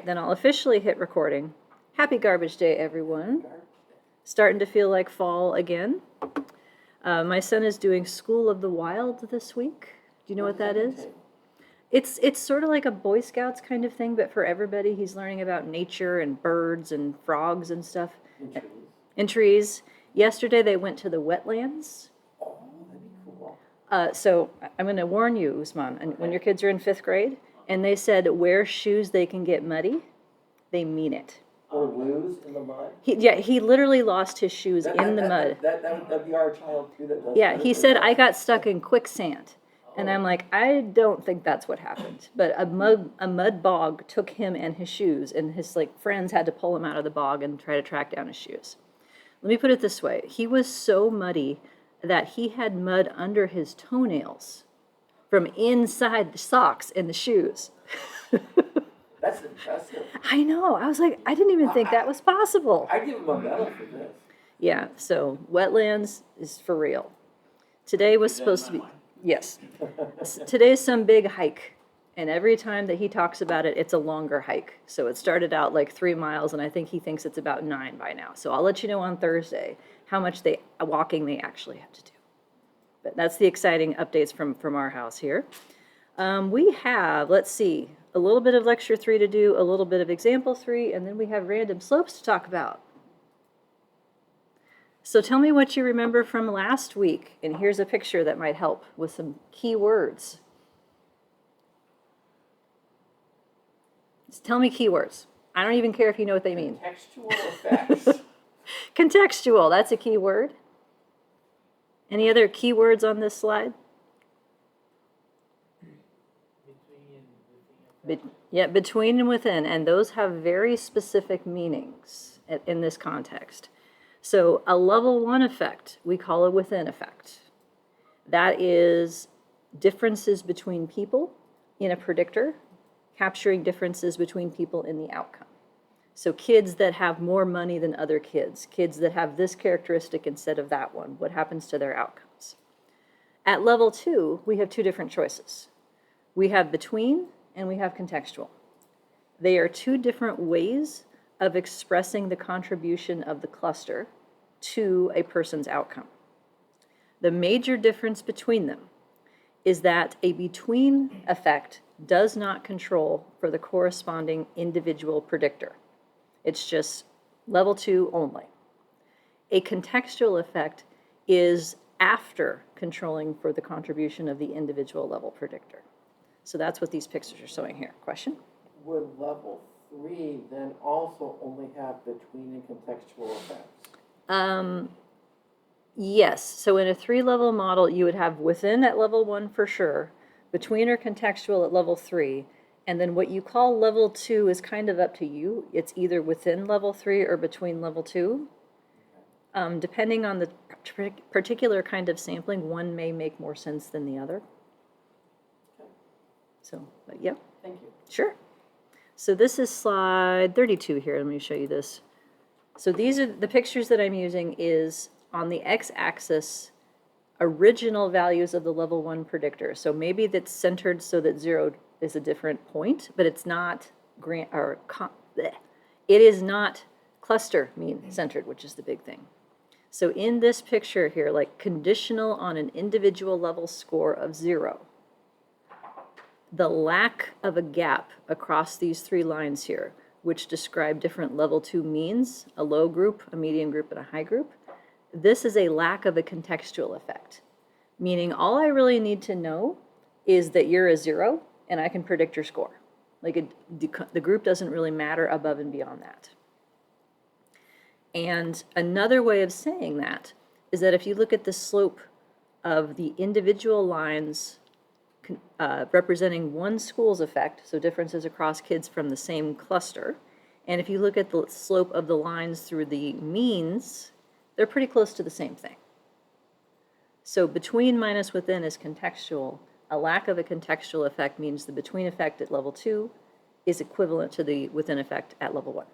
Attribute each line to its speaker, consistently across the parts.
Speaker 1: right, then I'll officially hit recording. Happy Garbage Day, everyone. Starting to feel like fall again. My son is doing School of the Wild this week. Do you know what that is? It's sort of like a Boy Scouts kind of thing, but for everybody. He's learning about nature and birds and frogs and stuff. And trees. Yesterday they went to the wetlands.
Speaker 2: Oh, that'd be cool.
Speaker 1: So I'm going to warn you, Usman, and when your kids are in 5th grade, and they said wear shoes they can get muddy, they mean it.
Speaker 2: Or lose in the mud?
Speaker 1: He literally lost his shoes in the mud.
Speaker 2: That'd be our child too that does
Speaker 1: Yeah,
Speaker 2: that.
Speaker 1: he said, I got stuck in quicksand. And I'm like, I don't think that's what happened. But a mud bog took him and his shoes, and his friends had to pull him out of the bog and try to track down his shoes. Let me put it this way. He was so muddy that he had mud under his toenails from inside the socks and the shoes.
Speaker 2: That's impressive.
Speaker 1: I know. I was like, I didn't even think that was possible.
Speaker 2: I'd give him a medal for this.
Speaker 1: Yeah, so wetlands is for real. Today was supposed to be, yes. Today's some big hike. And every time that he talks about it, it's a longer hike. So it started out like 3 miles, and I think he thinks it's about 9 by now. So I'll let you know on Thursday how much walking they actually have to do. But that's the exciting updates from our house here. We have, let's see, a little bit of lecture 3 to do, a little bit of example 3, and then we have random slopes to talk about. So tell me what you remember from last week, and here's a picture that might help with some key words. Just tell me keywords. I don't even care if you know what they mean.
Speaker 2: Contextual effects.
Speaker 1: Contextual, that's a key word. Any other keywords on this slide? Between and within, and those have very specific meanings in this context. So a level 1 effect, we call a within effect. That is differences between people in a predictor, capturing differences between people in the outcome. So kids that have more money than other kids that have this characteristic instead of that one, what happens to their outcomes? At level 2, we have 2 different choices. We have between and we have contextual. They are 2 different ways of expressing the contribution of the cluster to a person's outcome. The major difference between them is that a between effect does not control for the corresponding individual predictor. It's just level 2 only. A contextual effect is after controlling for the contribution of the individual level predictor. So that's what these pictures are showing here. Question?
Speaker 2: Would level 3 then also only have between and contextual effects?
Speaker 1: Yes. So in a 3-level model, you would have within at level 1 for sure, between or contextual at level 3, and then what you call level 2 is kind of up to you. It's either within level 3 or between level 2. Depending on the particular kind of sampling, one may make more sense than the other. So, but yeah.
Speaker 2: Thank you.
Speaker 1: Sure. So this is slide 32 here. Let me show you this. So these are the pictures that I'm using is on the x-axis original values of the level 1 predictor. So maybe that's centered so that 0 is a different point, but it's not it is not cluster mean centered, which is the big thing. So in this picture here, like conditional on an individual level score of 0, the lack of a gap across these 3 lines here, which describe different level 2 means, a low group, a medium group, and a high group, this is a lack of a contextual effect, meaning all I really need to know is that you're a 0 and I can predict your score. Like the group doesn't really matter above and beyond that. And another way of saying that is that if you look at the slope of the individual lines representing one school's effect, so differences across kids from the same cluster, and if you look at the slope of the lines through the means, they're pretty close to the same thing. So between minus within is contextual. A lack of a contextual effect means the between effect at level 2 is equivalent to the within effect at level 1.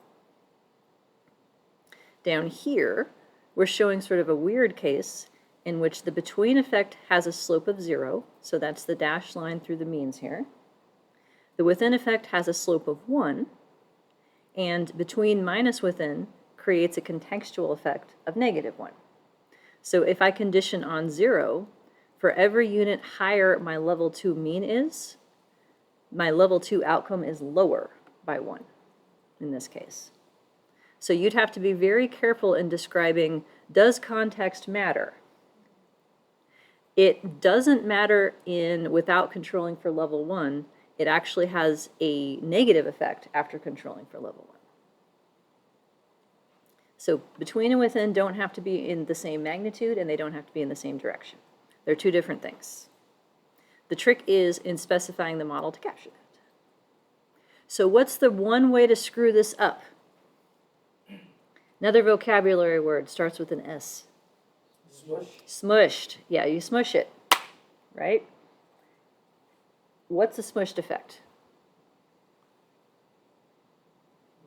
Speaker 1: Down here, we're showing sort of a weird case in which the between effect has a slope of 0, so that's the dashed line through the means here. The within effect has a slope of 1, And between minus within creates a contextual effect of -1. So if I condition on 0, for every unit higher my level 2 mean is, my level 2 outcome is lower by 1 in this case. So you'd have to be very careful in describing, does context matter? It doesn't matter in without controlling for level 1. It actually has a negative effect after controlling for level 1. So between and within don't have to be in the same magnitude, and they don't have to be in the same direction. They're two different things. The trick is in specifying the model to capture that. So what's the one way to screw this up? Another vocabulary word starts with an S.
Speaker 2: Smush.
Speaker 1: Smushed. Yeah, you smush it, right? What's a smushed effect?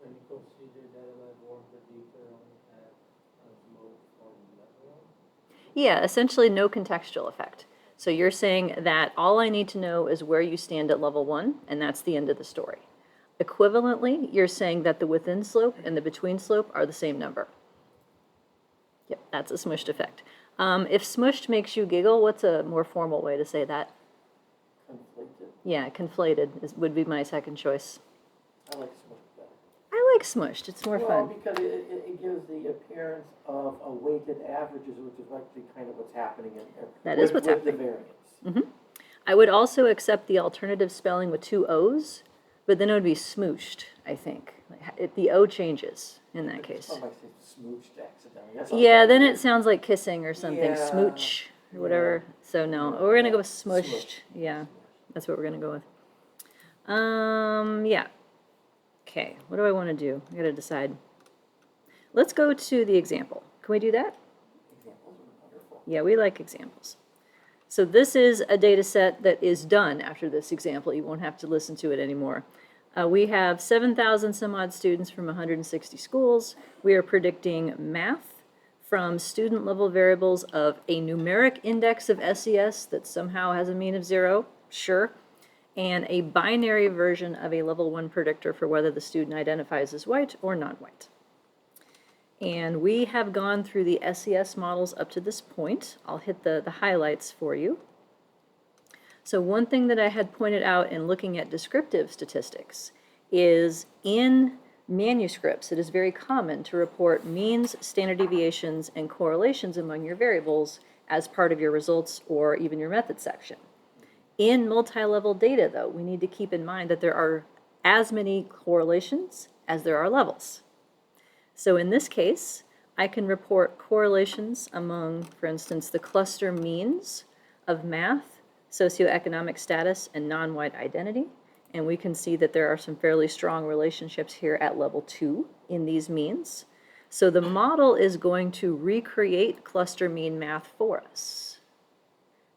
Speaker 3: When you consider that a level 1 predictor only has a slope from level 1?
Speaker 1: Yeah, essentially no contextual effect. So you're saying that all I need to know is where you stand at level 1, and that's the end of the story. Equivalently, you're saying that the within slope and the between slope are the same number. Yep, that's a smushed effect. If smushed makes you giggle, what's a more formal way to say that?
Speaker 2: Conflated.
Speaker 1: Yeah, conflated would be my second choice.
Speaker 2: I like smush better.
Speaker 1: I like smushed, it's more
Speaker 2: Well,
Speaker 1: fun.
Speaker 2: because it gives the appearance of a weighted averages, which is actually kind of what's happening in
Speaker 1: That is what's
Speaker 2: with the
Speaker 1: happening.
Speaker 2: variance.
Speaker 1: I would also accept the alternative spelling with 2 O's, but then it would be smooshed, I think. The O changes in that case.
Speaker 2: Somebody say smooched accidentally. That's
Speaker 1: Yeah,
Speaker 2: all.
Speaker 1: then it sounds like kissing or something,
Speaker 2: Yeah,
Speaker 1: smooch or whatever. So no,
Speaker 2: Yeah,
Speaker 1: we're gonna go
Speaker 2: yeah,
Speaker 1: with smushed.
Speaker 2: smush.
Speaker 1: Yeah, that's what we're gonna go with. Yeah. Okay, what do I want to do? I gotta decide. Let's go to the example. Can we do that?
Speaker 2: Examples are wonderful.
Speaker 1: Yeah, we like examples. So this is a data set that is done after this example. You won't have to listen to it anymore. We have 7,000 some odd students from 160 schools. We are predicting math from student level variables of a numeric index of SES that somehow has a mean of 0, sure, and a binary version of a level 1 predictor for whether the student identifies as white or non-white. And we have gone through the SES models up to this point. I'll hit the highlights for you. So one thing that I had pointed out in looking at descriptive statistics is in manuscripts, it is very common to report means, standard deviations, and correlations among your variables as part of your results or even your method section. In multi-level data, though, we need to keep in mind that there are as many correlations as there are levels. So in this case, I can report correlations among, for instance, the cluster means of math, socioeconomic status, and non-white identity. And we can see that there are some fairly strong relationships here at level 2 in these means. So the model is going to recreate cluster mean math for us.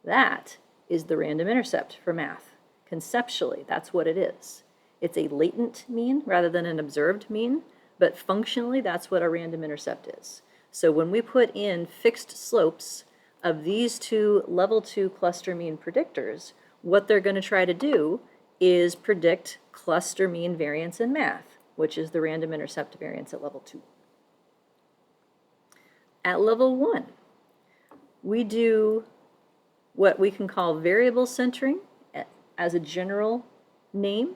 Speaker 1: That is the random intercept for math. Conceptually, that's what it is. It's a latent mean rather than an observed mean, but functionally, that's what a random intercept is. So when we put in fixed slopes of these two level 2 cluster mean predictors, what they're going to try to do is predict cluster mean variance in math, which is the random intercept variance at level 2. At level 1, we do what we can call variable centering as a general name.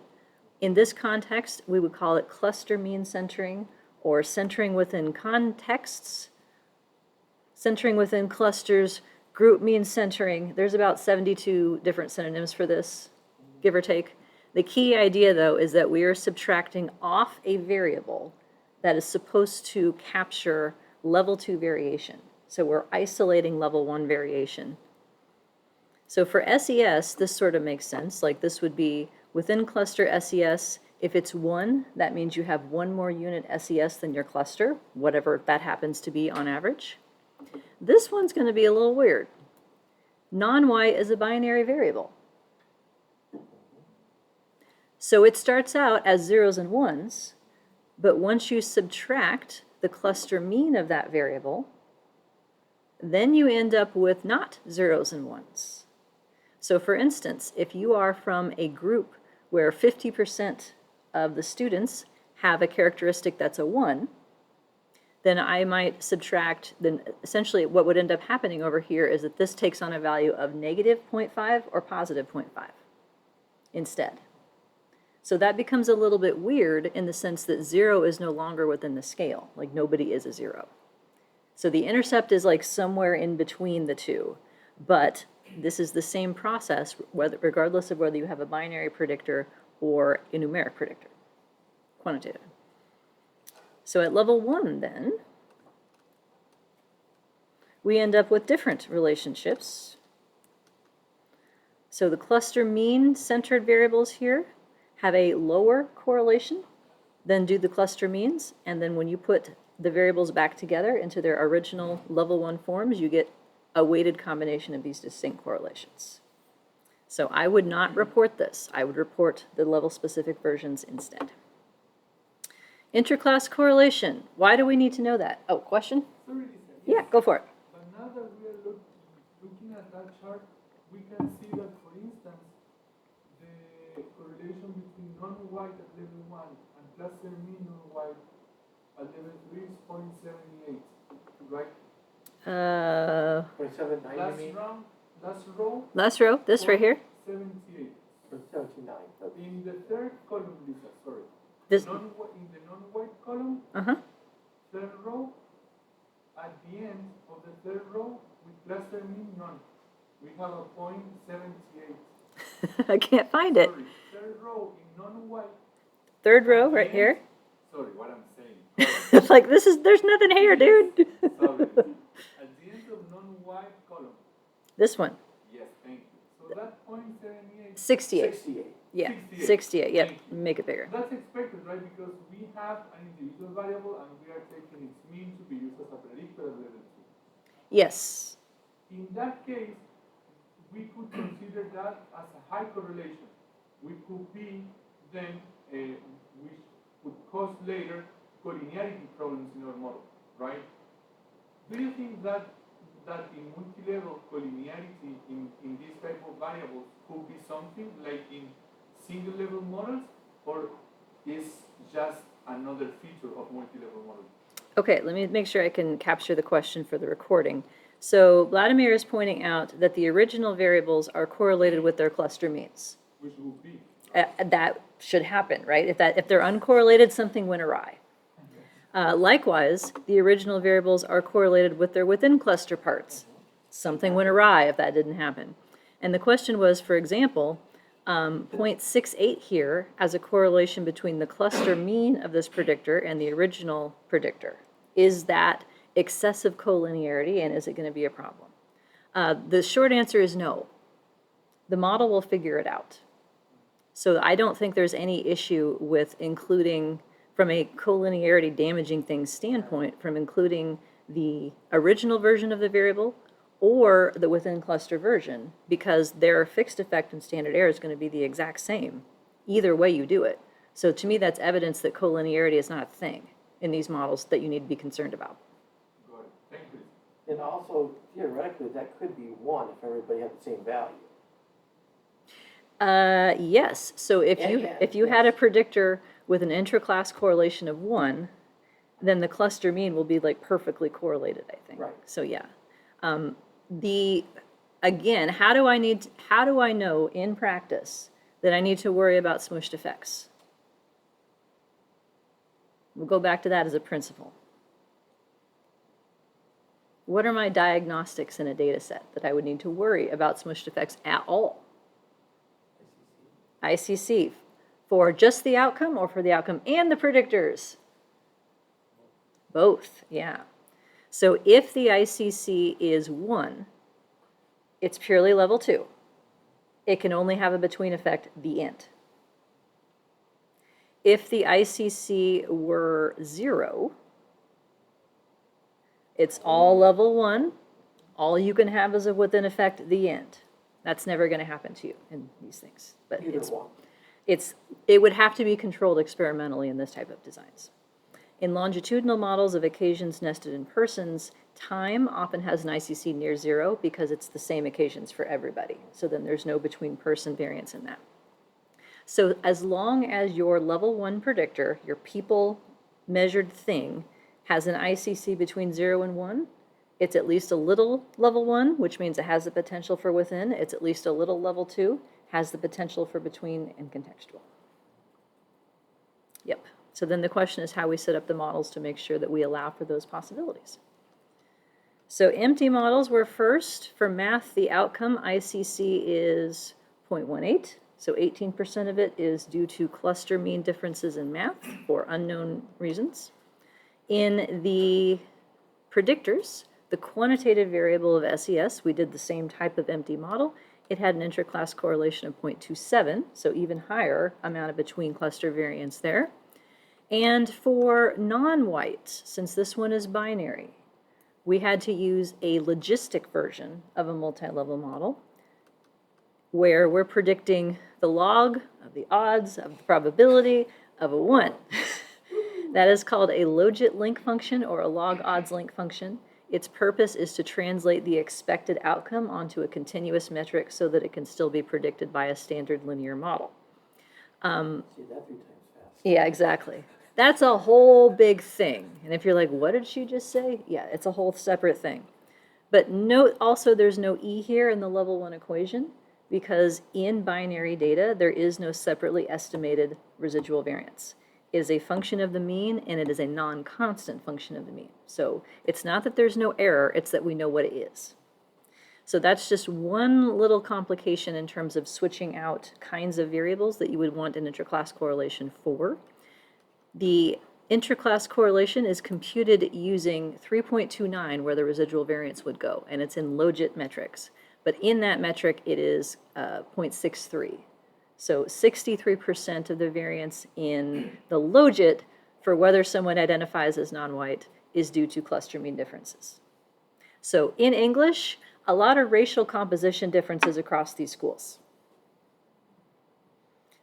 Speaker 1: In this context, we would call it cluster mean centering or centering within contexts, centering within clusters, group mean centering. There's about 72 different synonyms for this, give or take. The key idea, though, is that we are subtracting off a variable that is supposed to capture level 2 variation. So we're isolating level 1 variation. So for SES, this sort of makes sense. Like this would be within cluster SES, if it's 1, that means you have 1 more unit SES than your cluster, whatever that happens to be on average. This one's going to be a little weird. Non-white is a binary variable. So it starts out as 0s and 1s, but once you subtract the cluster mean of that variable, then you end up with not 0s and 1s. So for instance, if you are from a group where 50% of the students have a characteristic that's a 1, then I might subtract, then essentially what would end up happening over here is that this takes on a value of negative 0.5 or positive 0.5 instead. So that becomes a little bit weird in the sense that 0 is no longer within the scale, like nobody is a 0. So the intercept is like somewhere in between the two, but this is the same process regardless of whether you have a binary predictor or a numeric predictor, quantitative. So at level 1 then, we end up with different relationships. So the cluster mean centered variables here have a lower correlation than do the cluster means, and then when you put the variables back together into their original level 1 forms, you get a weighted combination of these distinct correlations. So I would not report this. I would report the level-specific versions instead. Interclass correlation. Why do we need to know that? Oh, question?
Speaker 4: Sorry, Lisa.
Speaker 1: Yeah, go for it.
Speaker 4: But now that we are looking at that chart, we can see that, for instance, the correlation between non-white at level 1 and cluster mean non-white at level 3 is 0.78, right?
Speaker 2: 0.79, you
Speaker 4: Last
Speaker 2: mean?
Speaker 4: round, last row,
Speaker 1: Last row, this right here.
Speaker 4: 78.
Speaker 2: Or 79, but
Speaker 4: In the third column, Lisa, sorry.
Speaker 1: This,
Speaker 4: In the non-white column,
Speaker 1: uh-huh.
Speaker 4: third row, at the end of the third row, with cluster mean none, we have a 0.78.
Speaker 1: I can't find it.
Speaker 4: Sorry, third row in non-white.
Speaker 1: Third row right here.
Speaker 4: Sorry, what I'm saying.
Speaker 1: It's like, there's nothing here, dude.
Speaker 4: Sorry. At the end of non-white column.
Speaker 1: This one,
Speaker 4: Yes, thank you. So that 0.78.
Speaker 1: 68.
Speaker 2: 68.
Speaker 1: Yeah,
Speaker 4: 68.
Speaker 1: 68, yep,
Speaker 4: Thank you.
Speaker 1: make it bigger.
Speaker 4: That's expected, right? Because we have an individual variable and we are taking its mean to be used as a predictor at level 2.
Speaker 1: Yes,
Speaker 4: In that case, we could consider that as a high correlation. We could be then, which would cause later collinearity problems in our model, right? Do you think that in multi-level collinearity in these type of variables could be something like in single-level models, or is just another feature of multi-level models?
Speaker 1: okay, let me make sure I can capture the question for the recording. So Vladimir is pointing out that the original variables are correlated with their cluster means.
Speaker 4: Which would be
Speaker 1: That should happen, right? If they're uncorrelated, something went awry. Likewise, the original variables are correlated with their within cluster parts. Something went awry if that didn't happen. And the question was, for example, 0.68 here as a correlation between the cluster mean of this predictor and the original predictor. Is that excessive collinearity, and is it going to be a problem? The short answer is no. The model will figure it out. So I don't think there's any issue with including, from a collinearity damaging things standpoint, from including the original version of the variable or the within cluster version, because their fixed effect and standard error is going to be the exact same either way you do it. So to me, that's evidence that collinearity is not a thing in these models that you need to be concerned about.
Speaker 4: Got it. Thank you.
Speaker 2: And also, theoretically, that could be 1 if everybody had the same value.
Speaker 1: Yes. So if you had a
Speaker 2: yes.
Speaker 1: predictor with an intraclass correlation of 1, then the cluster mean will be like perfectly correlated, I think.
Speaker 2: Right.
Speaker 1: So yeah. Again, how do I know in practice that I need to worry about smooshed effects? We'll go back to that as a principle. What are my diagnostics in a data set that I would need to worry about smooshed effects at all? ICC, for just the outcome or for the outcome and the predictors? Both, yeah. So if the ICC is 1, it's purely level 2. It can only have a between effect, the end. If the ICC were 0, it's all level 1. All you can have is a within effect, the end. That's never going to happen to you in these things. But
Speaker 2: Either one.
Speaker 1: it would have to be controlled experimentally in this type of designs. In longitudinal models of occasions nested in persons, time often has an ICC near 0 because it's the same occasions for everybody. So then there's no between person variance in that. So as long as your level 1 predictor, your people measured thing, has an ICC between 0 and 1, it's at least a little level 1, which means it has the potential for within. It's at least a little level 2, has the potential for between and contextual. Yep. So then the question is how we set up the models to make sure that we allow for those possibilities. So empty models were first. For math, the outcome ICC is 0.18. So 18% of it is due to cluster mean differences in math for unknown reasons. In the predictors, the quantitative variable of SES, we did the same type of empty model. It had an interclass correlation of 0.27, so even higher amount of between cluster variance there. And for non-white, since this one is binary, we had to use a logistic version of a multi-level model where we're predicting the log of the odds of the probability of a 1. That is called a logit link function or a log odds link function. Its purpose is to translate the expected outcome onto a continuous metric so that it can still be predicted by a standard linear model.
Speaker 2: See that 3 times fast.
Speaker 1: Yeah, exactly. That's a whole big thing. And if you're like, what did she just say? Yeah, it's a whole separate thing. But note also there's no E here in the level 1 equation because in binary data, there is no separately estimated residual variance. It is a function of the mean and it is a non-constant function of the mean. So it's not that there's no error, it's that we know what it is. So that's just one little complication in terms of switching out kinds of variables that you would want an interclass correlation for. The interclass correlation is computed using 3.29 where the residual variance would go, and it's in logit metrics. But in that metric, it is 0.63. So 63% of the variance in the logit for whether someone identifies as non-white is due to cluster mean differences. So in English, a lot of racial composition differences across these schools.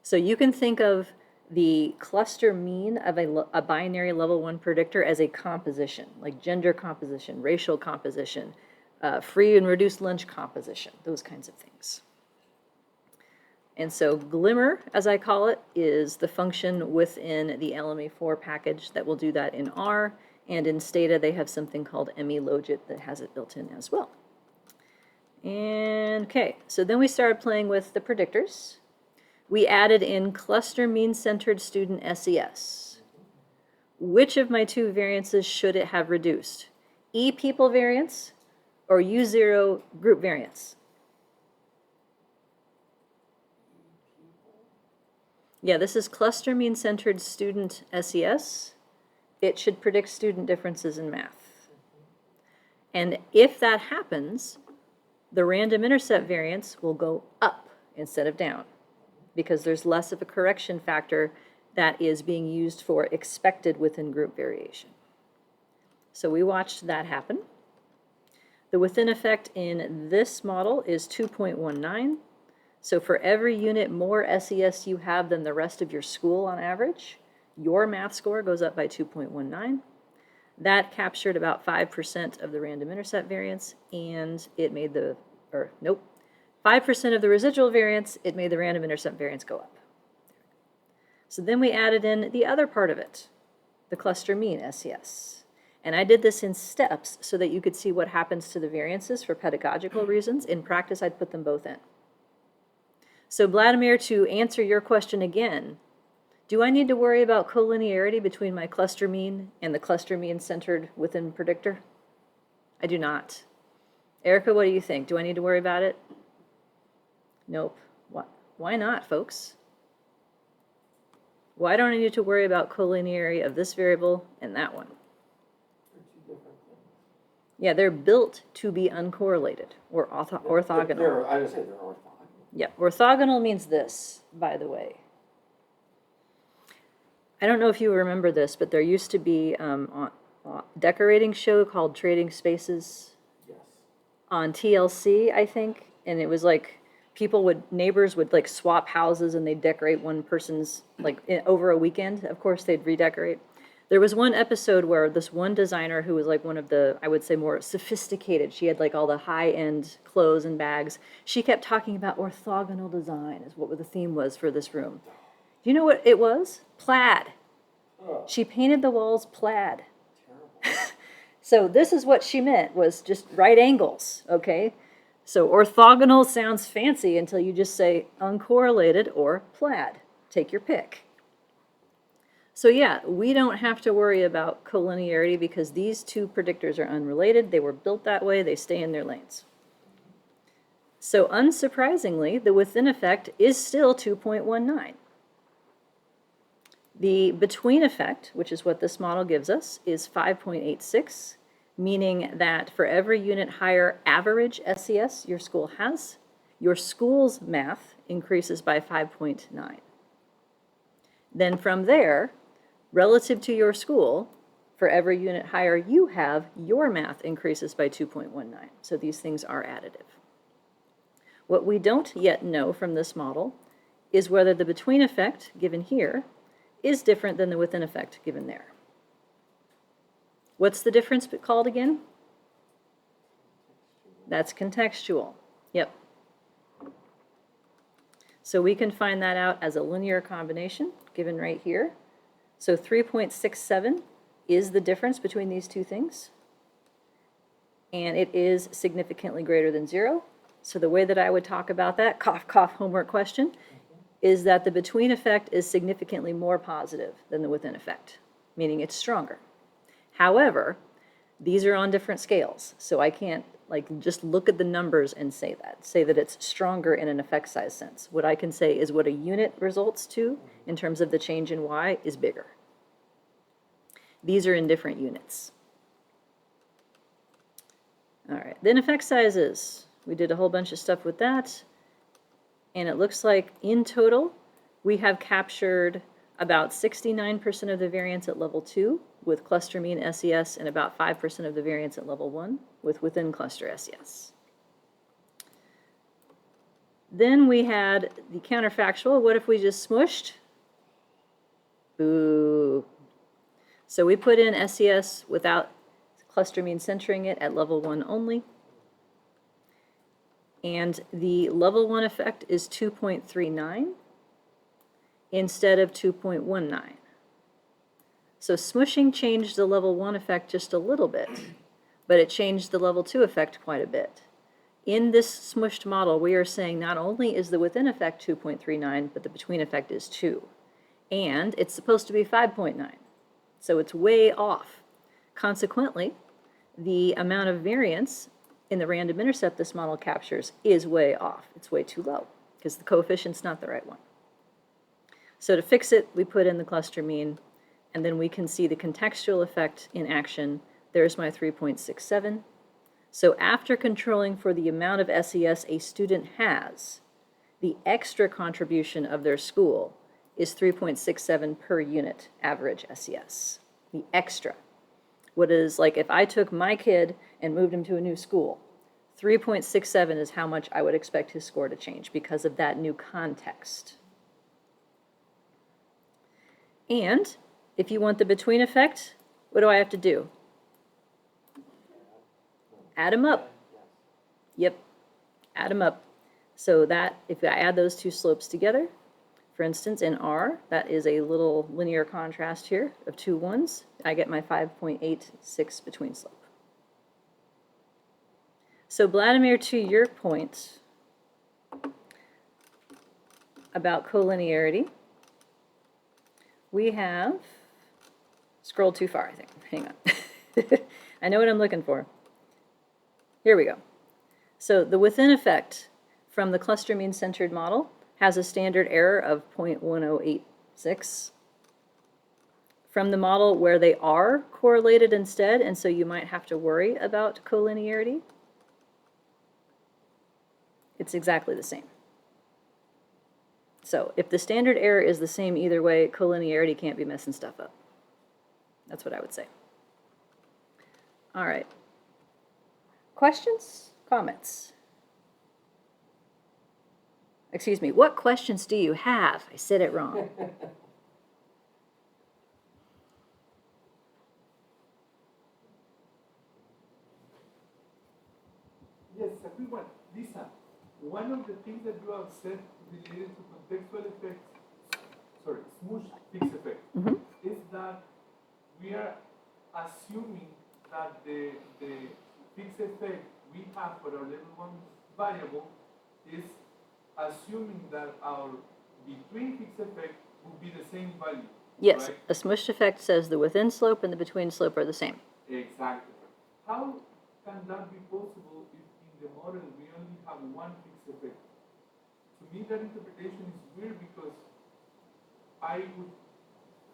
Speaker 1: So you can think of the cluster mean of a binary level 1 predictor as a composition, like gender composition, racial composition, free and reduced lunch composition, those kinds of things. And so Glimmer, as I call it, is the function within the LME4 package that will do that in R, and in Stata they have something called MELogit that has it built in as well. And okay, so then we started playing with the predictors. We added in cluster mean-centered student SES. Which of my 2 variances should it have reduced? E people variance or U0 group variance? Yeah, this is cluster mean-centered student SES. It should predict student differences in math. And if that happens, the random intercept variance will go up instead of down because there's less of a correction factor that is being used for expected within group variation. So we watched that happen. The within effect in this model is 2.19. So for every unit more SES you have than the rest of your school on average, your math score goes up by 2.19. That captured about 5% of the random intercept variance, and it made 5% of the residual variance, it made the random intercept variance go up. So then we added in the other part of it, the cluster mean SES. And I did this in steps so that you could see what happens to the variances for pedagogical reasons. In practice, I'd put them both in. So Vladimir, to answer your question again, do I need to worry about collinearity between my cluster mean and the cluster mean centered within predictor? I do not. Erica, what do you think? Do I need to worry about it? Nope. Why not, folks? Why don't I need to worry about collinearity of this variable and that one?
Speaker 2: They're 2 different things.
Speaker 1: Yeah, they're built to be uncorrelated or orthogonal.
Speaker 2: I would say they're orthogonal.
Speaker 1: Yeah, orthogonal means this, by the way. I don't know if you remember this, but there used to be a decorating show called Trading Spaces
Speaker 2: Yes.
Speaker 1: on TLC, I think, and it was like neighbors would like swap houses and they'd decorate one person's, like over a weekend, of course they'd redecorate. There was one episode where this one designer who was like one of the, I would say, more sophisticated, she had like all the high-end clothes and bags. She kept talking about orthogonal design is what the theme was for this room. Do you know what it was? Plaid. She painted the walls plaid. So this is what she meant, was just right angles, okay? So orthogonal sounds fancy until you just say uncorrelated or plaid. Take your pick. So yeah, we don't have to worry about collinearity because these two predictors are unrelated. They were built that way. They stay in their lanes. So unsurprisingly, the within effect is still 2.19. The between effect, which is what this model gives us, is 5.86, meaning that for every unit higher average SES your school has, your school's math increases by 5.9. Then from there, relative to your school, for every unit higher you have, your math increases by 2.19. So these things are additive. What we don't yet know from this model is whether the between effect, given here, is different than the within effect given there. What's the difference called again? That's contextual. Yep. So we can find that out as a linear combination given right here. So 3.67 is the difference between these two things. And it is significantly greater than 0. So the way that I would talk about that, cough, cough, homework question, is that the between effect is significantly more positive than the within effect, meaning it's stronger. However, these are on different scales, so I can't like just look at the numbers and say that it's stronger in an effect size sense. What I can say is what a unit results to in terms of the change in Y is bigger. These are in different units. All right, then effect sizes. We did a whole bunch of stuff with that. And it looks like in total, we have captured about 69% of the variance at level 2 with cluster mean SES and about 5% of the variance at level 1 with within cluster SES. Then we had the counterfactual. What if we just smushed? Boo. So we put in SES without cluster mean centering it at level 1 only. And the level 1 effect is 2.39 instead of 2.19. So smushing changed the level 1 effect just a little bit, but it changed the level 2 effect quite a bit. In this smushed model, we are saying not only is the within effect 2.39, but the between effect is 2. And it's supposed to be 5.9. So it's way off. Consequently, the amount of variance in the random intercept this model captures is way off. It's way too low because the coefficient's not the right one. So to fix it, we put in the cluster mean, and then we can see the contextual effect in action. There's my 3.67. So after controlling for the amount of SES a student has, the extra contribution of their school is 3.67 per unit average SES. The extra. What is like if I took my kid and moved him to a new school, 3.67 is how much I would expect his score to change because of that new context. And if you want the between effect, what do I have to do? Add them up. Yep, add them up. So that, if I add those two slopes together, for instance, in R, that is a little linear contrast here of two ones. I get my 5.86 between slope. So Vladimir, to your point about collinearity, we have scrolled too far, I think. Hang on. I know what I'm looking for. Here we go. So the within effect from the cluster mean centered model has a standard error of 0.1086. From the model where they are correlated instead, and so you might have to worry about collinearity, it's exactly the same. So if the standard error is the same either way, collinearity can't be messing stuff up. That's what I would say. All right. Questions? Comments? Excuse me, what questions do you have? I said it wrong.
Speaker 4: quick one. Lisa, one of the things that you have said related to contextual effects, sorry, smoosh fixed effect, is that we are assuming that the fixed effect we have for our level 1 variable is assuming that our between fixed effect will be the same value.
Speaker 1: Yes,
Speaker 4: right?
Speaker 1: a smushed effect says the within slope and the between slope are the same.
Speaker 4: Exactly. How can that be possible if in the model we only have one fixed effect? To me, that interpretation is weird because I would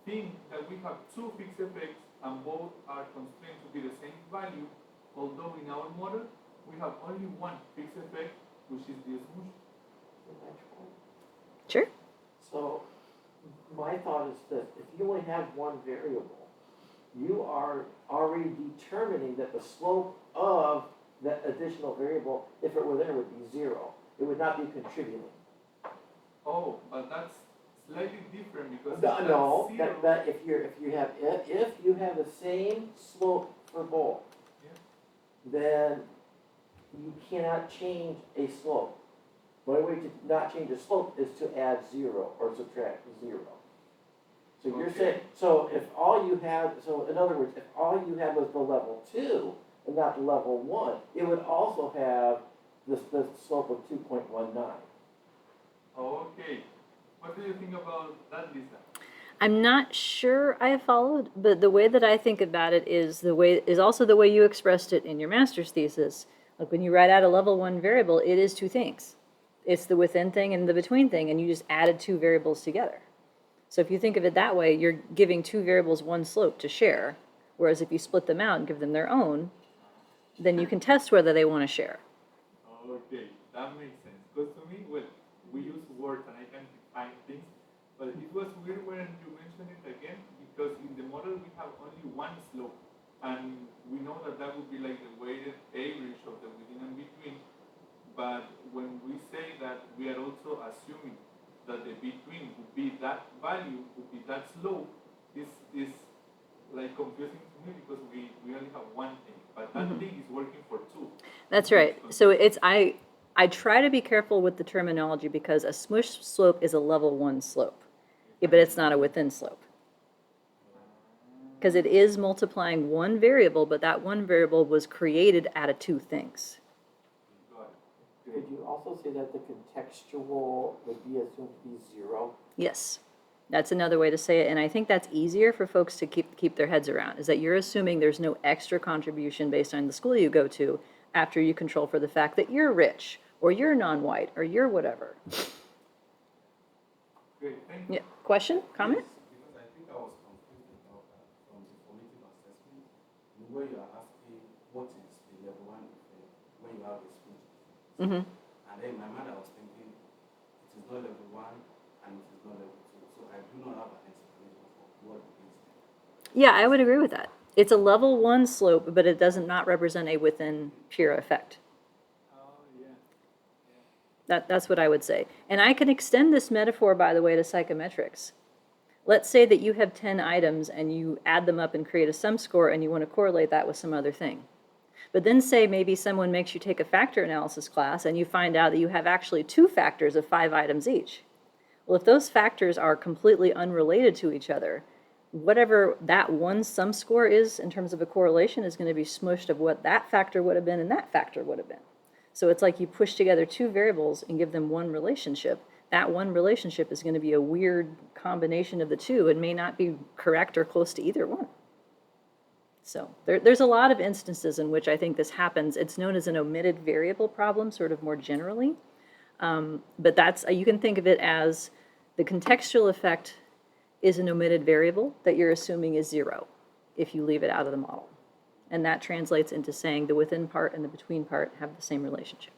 Speaker 4: think that we have two fixed effects and both are constrained to be the same value, although in our model we have only one fixed effect, which is the smoosh.
Speaker 1: Sure.
Speaker 2: So, my thought is that if you only have one variable, you are already determining that the slope of that additional variable, if it were there, would be 0. It would not be contributing.
Speaker 4: Oh, but that's slightly different because if
Speaker 2: No,
Speaker 4: that's zero,
Speaker 2: that if you have the same slope for both, then you cannot change a slope. The only way to not change a slope is to add 0 or subtract 0. So you're
Speaker 4: Okay.
Speaker 2: saying, so if all you had, so in other words, if all you had was the level 2 and not the level 1, it would also have the slope of 2.19.
Speaker 4: Okay. What do you think about that, Lisa?
Speaker 1: I'm not sure I followed, but the way that I think about it is also the way you expressed it in your master's thesis. Like when you write out a level 1 variable, it is two things. It's the within thing and the between thing, and you just added two variables together. So if you think of it that way, you're giving two variables one slope to share, whereas if you split them out and give them their own, then you can test whether they want to share.
Speaker 4: Okay, that makes sense. Because to me, well, we use words and I can define things, but it was weird when you mentioned it again because in the model we have only one slope, and we know that that would be like the weighted average of the within and between. But when we say that, we are also assuming that the between would be that value, would be that slope. This is like confusing to me because we only have one thing, but that thing is working for two.
Speaker 1: That's right. So I try to be careful with the terminology because a smushed slope is a level 1 slope, but it's not a within slope. Because it is multiplying one variable, but that one variable was created out of two things.
Speaker 2: Could you also say that the contextual would be assumed to be 0?
Speaker 1: Yes, that's another way to say it, and I think that's easier for folks to keep their heads around, is that you're assuming there's no extra contribution based on the school you go to after you control for the fact that you're rich, or you're non-white, or you're whatever.
Speaker 4: Great, thank you.
Speaker 1: Yeah. Question? Comment?
Speaker 5: Yes, because I think I was confused about that from the formative assessment, where you are asking what is the level 1 effect when you have a speech.
Speaker 1: Mm-hmm.
Speaker 5: And then in my mind I was thinking it is not level 1 and it is not level 2. So I do not have an explanation for what it is.
Speaker 1: Yeah, I would agree with that. It's a level 1 slope, but it does not represent a within pure effect.
Speaker 4: Oh, yeah.
Speaker 1: That's what I would say. And I can extend this metaphor, by the way, to psychometrics. Let's say that you have 10 items and you add them up and create a sum score and you want to correlate that with some other thing. But then say maybe someone makes you take a factor analysis class and you find out that you have actually 2 factors of 5 items each. Well, if those factors are completely unrelated to each other, whatever that one sum score is in terms of a correlation is going to be smushed of what that factor would have been and that factor would have been. So it's like you push together 2 variables and give them one relationship. That one relationship is going to be a weird combination of the two and may not be correct or close to either one. So there's a lot of instances in which I think this happens. It's known as an omitted variable problem, sort of more generally. But that's, you can think of it as the contextual effect is an omitted variable that you're assuming is 0 if you leave it out of the model. And that translates into saying the within part and the between part have the same relationship.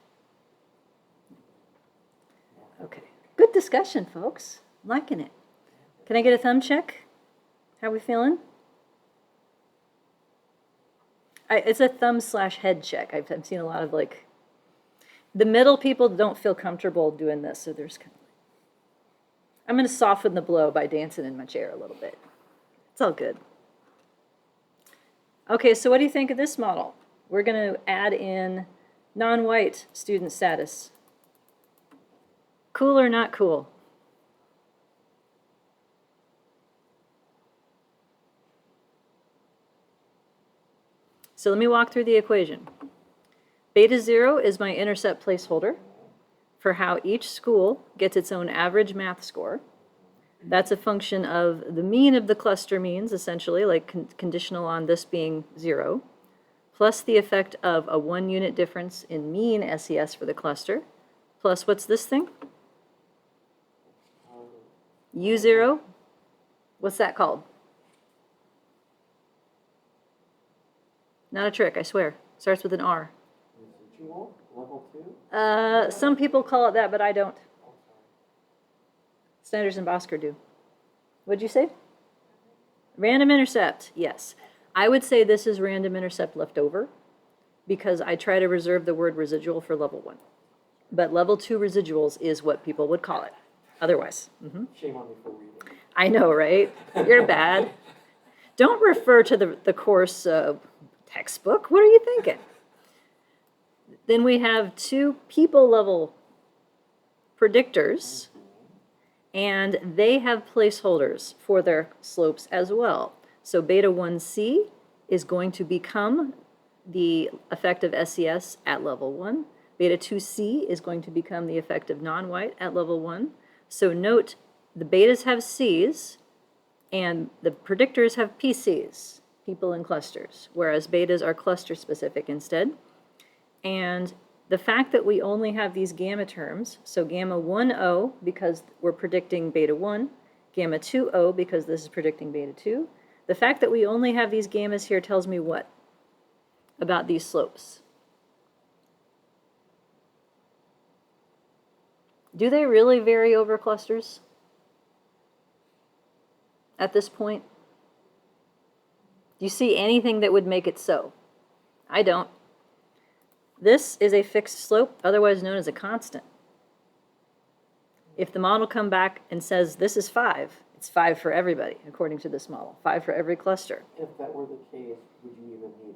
Speaker 1: Okay, good discussion, folks. I'm liking it. Can I get a thumb check? How are we feeling? It's a thumb/head check. I've seen a lot of like, the middle people don't feel comfortable doing this, so there's kind of, I'm going to soften the blow by dancing in my chair a little bit. It's all good. Okay, so what do you think of this model? We're going to add in Non-white student status. Cool or not cool? So let me walk through the equation. Beta 0 is my intercept placeholder for how each school gets its own average math score. That's a function of the mean of the cluster means, essentially, like conditional on this being 0, plus the effect of a 1 unit difference in mean SES for the cluster, plus what's this thing? U0? What's that called? Not a trick, I swear. Starts with an R.
Speaker 2: Residual, level 2?
Speaker 1: Some people call it that, but I don't. Snyder's and Bosker do. What'd you say? Random intercept, yes. I would say this is random intercept left over because I try to reserve the word residual for level 1. But level 2 residuals is what people would call it. Otherwise.
Speaker 2: Shame on me for reading.
Speaker 1: I know, right? You're bad. Don't refer to the course textbook. What are you thinking? Then we have 2 people level predictors, and they have placeholders for their slopes as well. So beta 1c is going to become the effect of SES at level 1. Beta 2c is going to become the effect of non-white at level 1. So note, the betas have Cs, and the predictors have PCs, people in clusters, whereas betas are cluster specific instead. And the fact that we only have these gamma terms, so gamma 1O because we're predicting beta 1, gamma 2O because this is predicting beta 2, the fact that we only have these gammas here tells me what about these slopes? Do they really vary over clusters at this point? Do you see anything that would make it so? I don't. This is a fixed slope, otherwise known as a constant. If the model come back and says this is 5, it's 5 for everybody, according to this model, 5 for every cluster.
Speaker 2: If that were the case, would you even need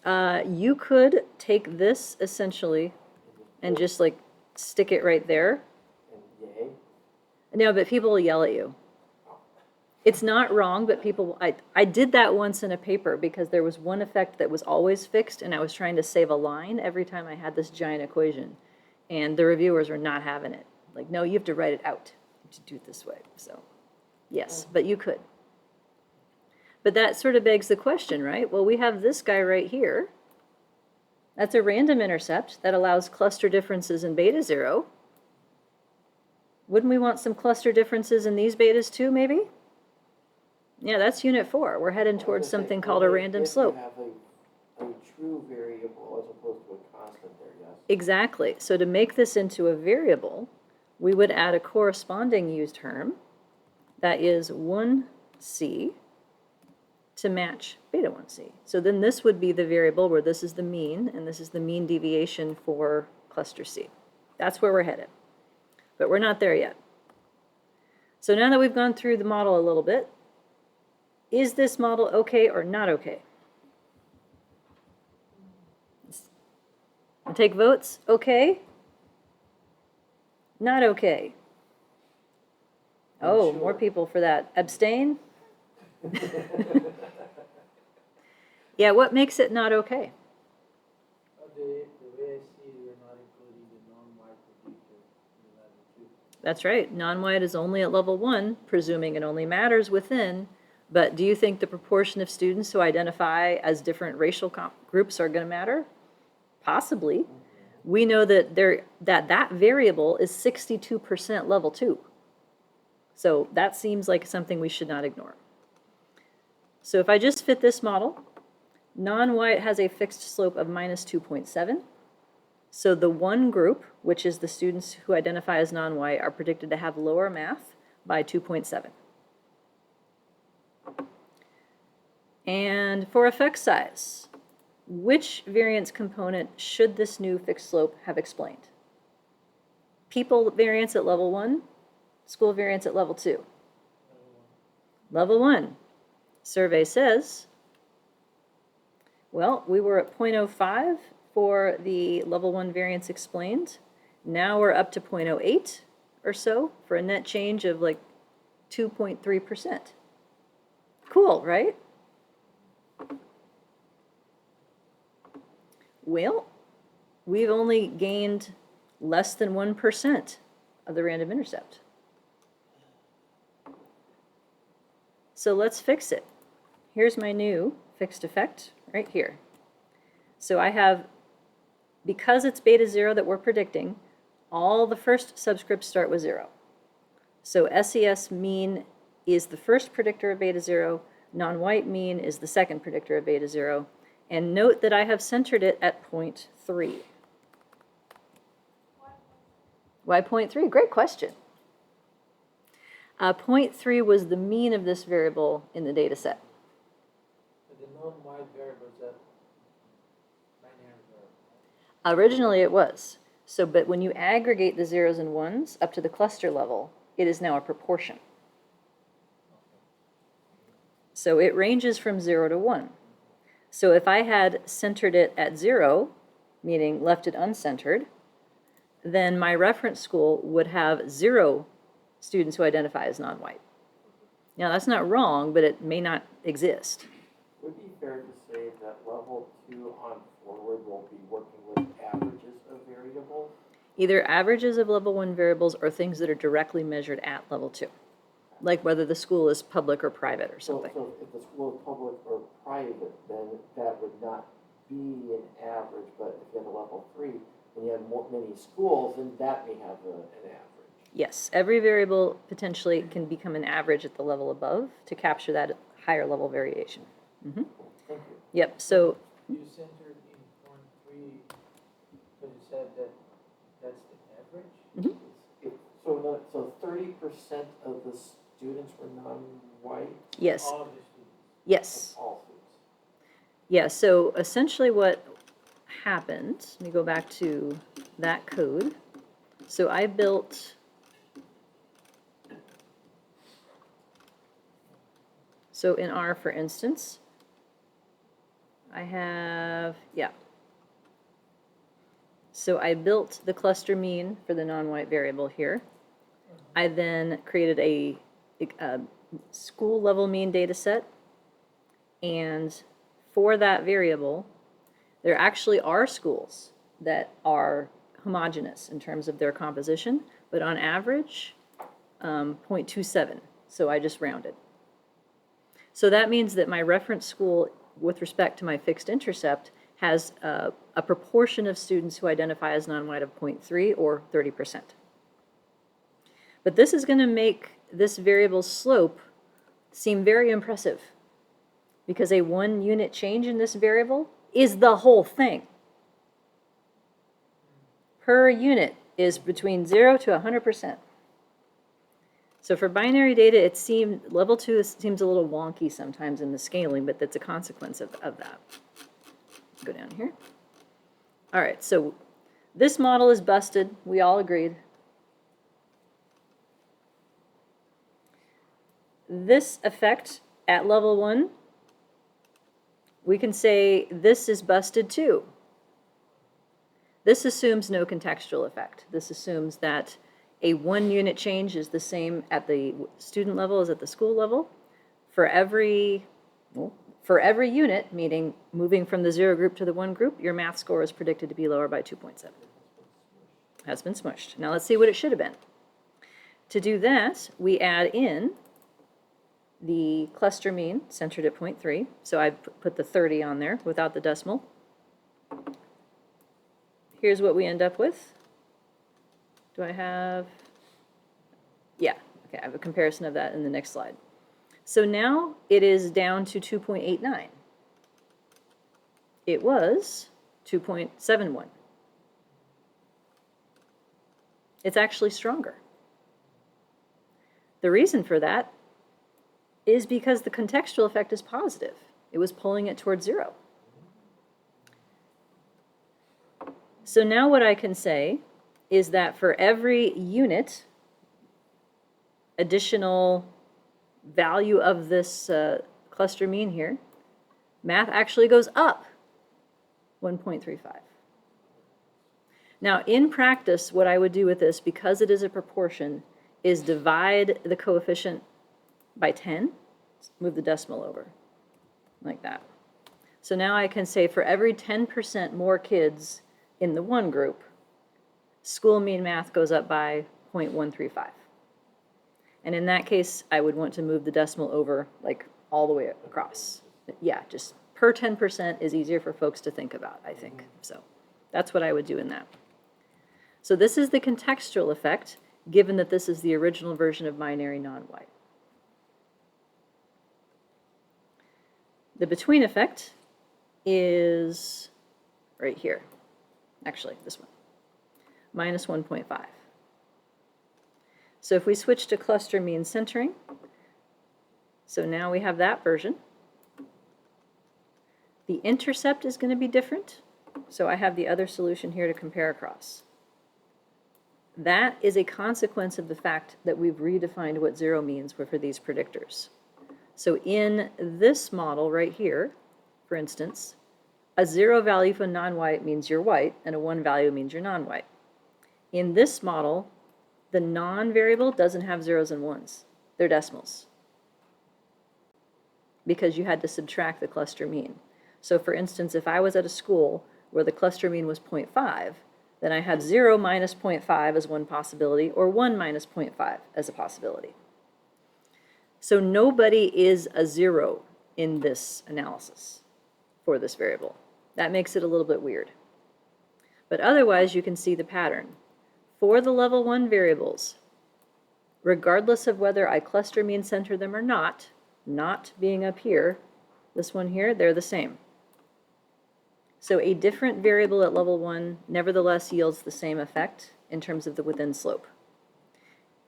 Speaker 2: it?
Speaker 1: You could take this essentially and just like stick it right there.
Speaker 2: And yay?
Speaker 1: No, but people will yell at you. It's not wrong, but people, I did that once in a paper because there was one effect that was always fixed and I was trying to save a line every time I had this giant equation. And the reviewers were not having it. Like, no, you have to write it out. You have to do it this way. So, yes, but you could. But that sort of begs the question, right? Well, we have this guy right here. That's a random intercept that allows cluster differences in beta 0. Wouldn't we want some cluster differences in these betas too, maybe? Yeah, that's unit 4. We're heading towards something called a random slope.
Speaker 2: If you have a true variable as opposed to a constant there, yes?
Speaker 1: Exactly. So to make this into a variable, we would add a corresponding U term that is 1c to match beta 1c. So then this would be the variable where this is the mean, and this is the mean deviation for cluster C. That's where we're headed. But we're not there yet. So now that we've gone through the model a little bit, is this model okay or not okay? I'll take votes. Okay? Not okay. Oh, more people for that. Abstain? Yeah, what makes it not okay?
Speaker 3: The way I see it, we're not including the non-white predictor in level 2.
Speaker 1: That's right. Non-white is only at level 1, presuming it only matters within. But do you think the proportion of students who identify as different racial groups are going to matter? Possibly. We know that that variable is 62% level 2. So that seems like something we should not ignore. So if I just fit this model, non-white has a fixed slope of minus 2.7. So the one group, which is the students who identify as non-white, are predicted to have lower math by 2.7. And for effect size, which variance component should this new fixed slope have explained? People variance at level 1, school variance at level 2. Level 1. Survey says, well, we were at 0.05 for the level 1 variance explained. Now we're up to 0.08 or so for a net change of like 2.3%. Cool, right? Well, we've only gained less than 1% of the random intercept. So let's fix it. Here's my new fixed effect right here. So I have, because it's beta 0 that we're predicting, all the first subscripts start with 0. So SES mean is the first predictor of beta 0, non-white mean is the second predictor of beta 0, and note that I have centered it at 0.3. Why 0.3? Great question. 0.3 was the mean of this variable in the data set.
Speaker 3: But the non-white variables that binary variable.
Speaker 1: Originally it was. So, but when you aggregate the zeros and ones up to the cluster level, it is now a proportion. So it ranges from 0 to 1. So if I had centered it at 0, meaning left it uncentered, then my reference school would have 0 students who identify as non-white. Now that's not wrong, but it may not exist.
Speaker 2: Would it be fair to say that level 2 on forward will be working with averages of variables?
Speaker 1: Either averages of level 1 variables or things that are directly measured at level 2. Like whether the school is public or private or something.
Speaker 2: So if the school is public or private, then that would not be an average, but if you have a level 3, and you have many schools, then that may have an average.
Speaker 1: Yes, every variable potentially can become an average at the level above to capture that higher level variation.
Speaker 2: Thank you.
Speaker 1: Yep, so
Speaker 3: You centered in 0.3 because you said that that's the average?
Speaker 2: So 30% of the students were non-white?
Speaker 1: yes,
Speaker 3: All of the students.
Speaker 1: yes.
Speaker 2: All students.
Speaker 1: Yeah, so essentially what happened, let me go back to that code. So I built, so in R, for instance, I have, yeah. So I built the cluster mean for the non-white variable here. I then created a school level mean data set, and for that variable, there actually are schools that are homogeneous in terms of their composition, but on average, 0.27, so I just rounded. So that means that my reference school, with respect to my fixed intercept, has a proportion of students who identify as non-white of 0.3 or 30%. But this is going to make this variable's slope seem very impressive, because a 1 unit change in this variable is the whole thing. Per unit is between 0 to 100%. So for binary data, it seemed, level 2 seems a little wonky sometimes in the scaling, but that's a consequence of that. Go down here. All right, so this model is busted. We all agreed. This effect at level 1, we can say this is busted too. This assumes no contextual effect. This assumes that a 1 unit change is the same at the student level as at the school level. For every unit, meaning moving from the 0 group to the 1 group, your math score is predicted to be lower by 2.7. Has been smushed. Now let's see what it should have been. To do that, we add in the cluster mean, centered at 0.3. So I put the 30 on there without the decimal. Here's what we end up with. Do I have? Yeah, okay, I have a comparison of that in the next slide. So now it is down to 2.89. It was 2.71. It's actually stronger. The reason for that is because the contextual effect is positive. It was pulling it towards 0. So now what I can say is that for every unit additional value of this cluster mean here, math actually goes up 1.35. Now, in practice, what I would do with this, because it is a proportion, is divide the coefficient by 10, move the decimal over, like that. So now I can say for every 10% more kids in the one group, school mean math goes up by 0.135. And in that case, I would want to move the decimal over like all the way across. Yeah, just per 10% is easier for folks to think about, I think. So that's what I would do in that. So this is the contextual effect, given that this is the original version of binary non-white. The between effect is right here. Actually, this one, minus 1.5. So if we switch to cluster mean centering, so now we have that version. The intercept is going to be different. So I have the other solution here to compare across. That is a consequence of the fact that we've redefined what 0 means for these predictors. So in this model right here, for instance, a 0 value for non-white means you're white, and a 1 value means you're non-white. In this model, the non-variable doesn't have zeros and ones. They're decimals, because you had to subtract the cluster mean. So for instance, if I was at a school where the cluster mean was 0.5, then I have 0 minus 0.5 as one possibility, or 1 minus 0.5 as a possibility. So nobody is a 0 in this analysis for this variable. That makes it a little bit weird. But otherwise, you can see the pattern. For the level 1 variables, regardless of whether I cluster mean center them or not being up here, this one here, they're the same. So a different variable at level 1 nevertheless yields the same effect in terms of the within slope.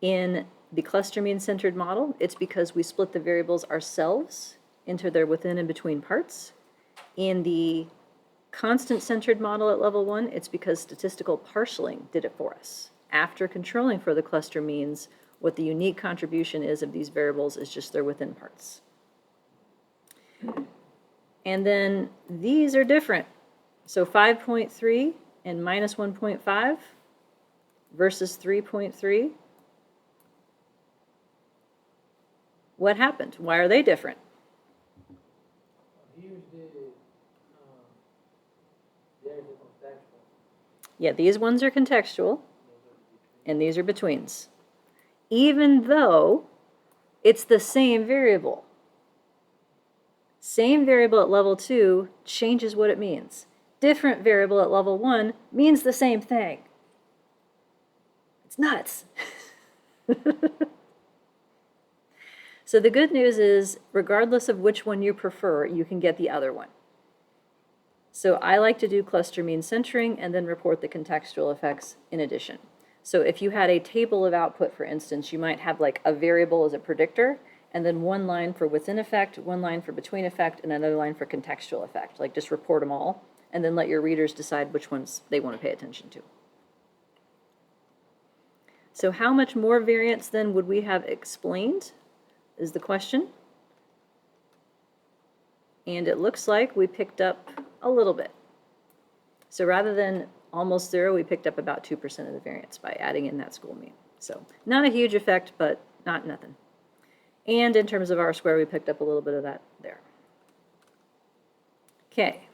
Speaker 1: In the cluster mean centered model, it's because we split the variables ourselves into their within and between parts. In the constant centered model at level 1, it's because statistical parceling did it for us. After controlling for the cluster means, what the unique contribution is of these variables is just their within parts. And then these are different. So 5.3 and minus 1.5 versus 3.3. What happened? Why are they different?
Speaker 3: Here's there's the contextual.
Speaker 1: Yeah, these ones are contextual, and these are betweens. Even though it's the same variable. Same variable at level 2 changes what it means. Different variable at level 1 means the same thing. It's nuts. So the good news is, regardless of which one you prefer, you can get the other one. So I like to do cluster mean centering and then report the contextual effects in addition. So if you had a table of output, for instance, you might have like a variable as a predictor, and then one line for within effect, one line for between effect, and another line for contextual effect. Like just report them all, and then let your readers decide which ones they want to pay attention to. So how much more variance then would we have explained is the question. And it looks like we picked up a little bit. So rather than almost 0, we picked up about 2% of the variance by adding in that school mean. So not a huge effect, but not nothing. And in terms of R-square, we picked up a little bit of that there. Okay.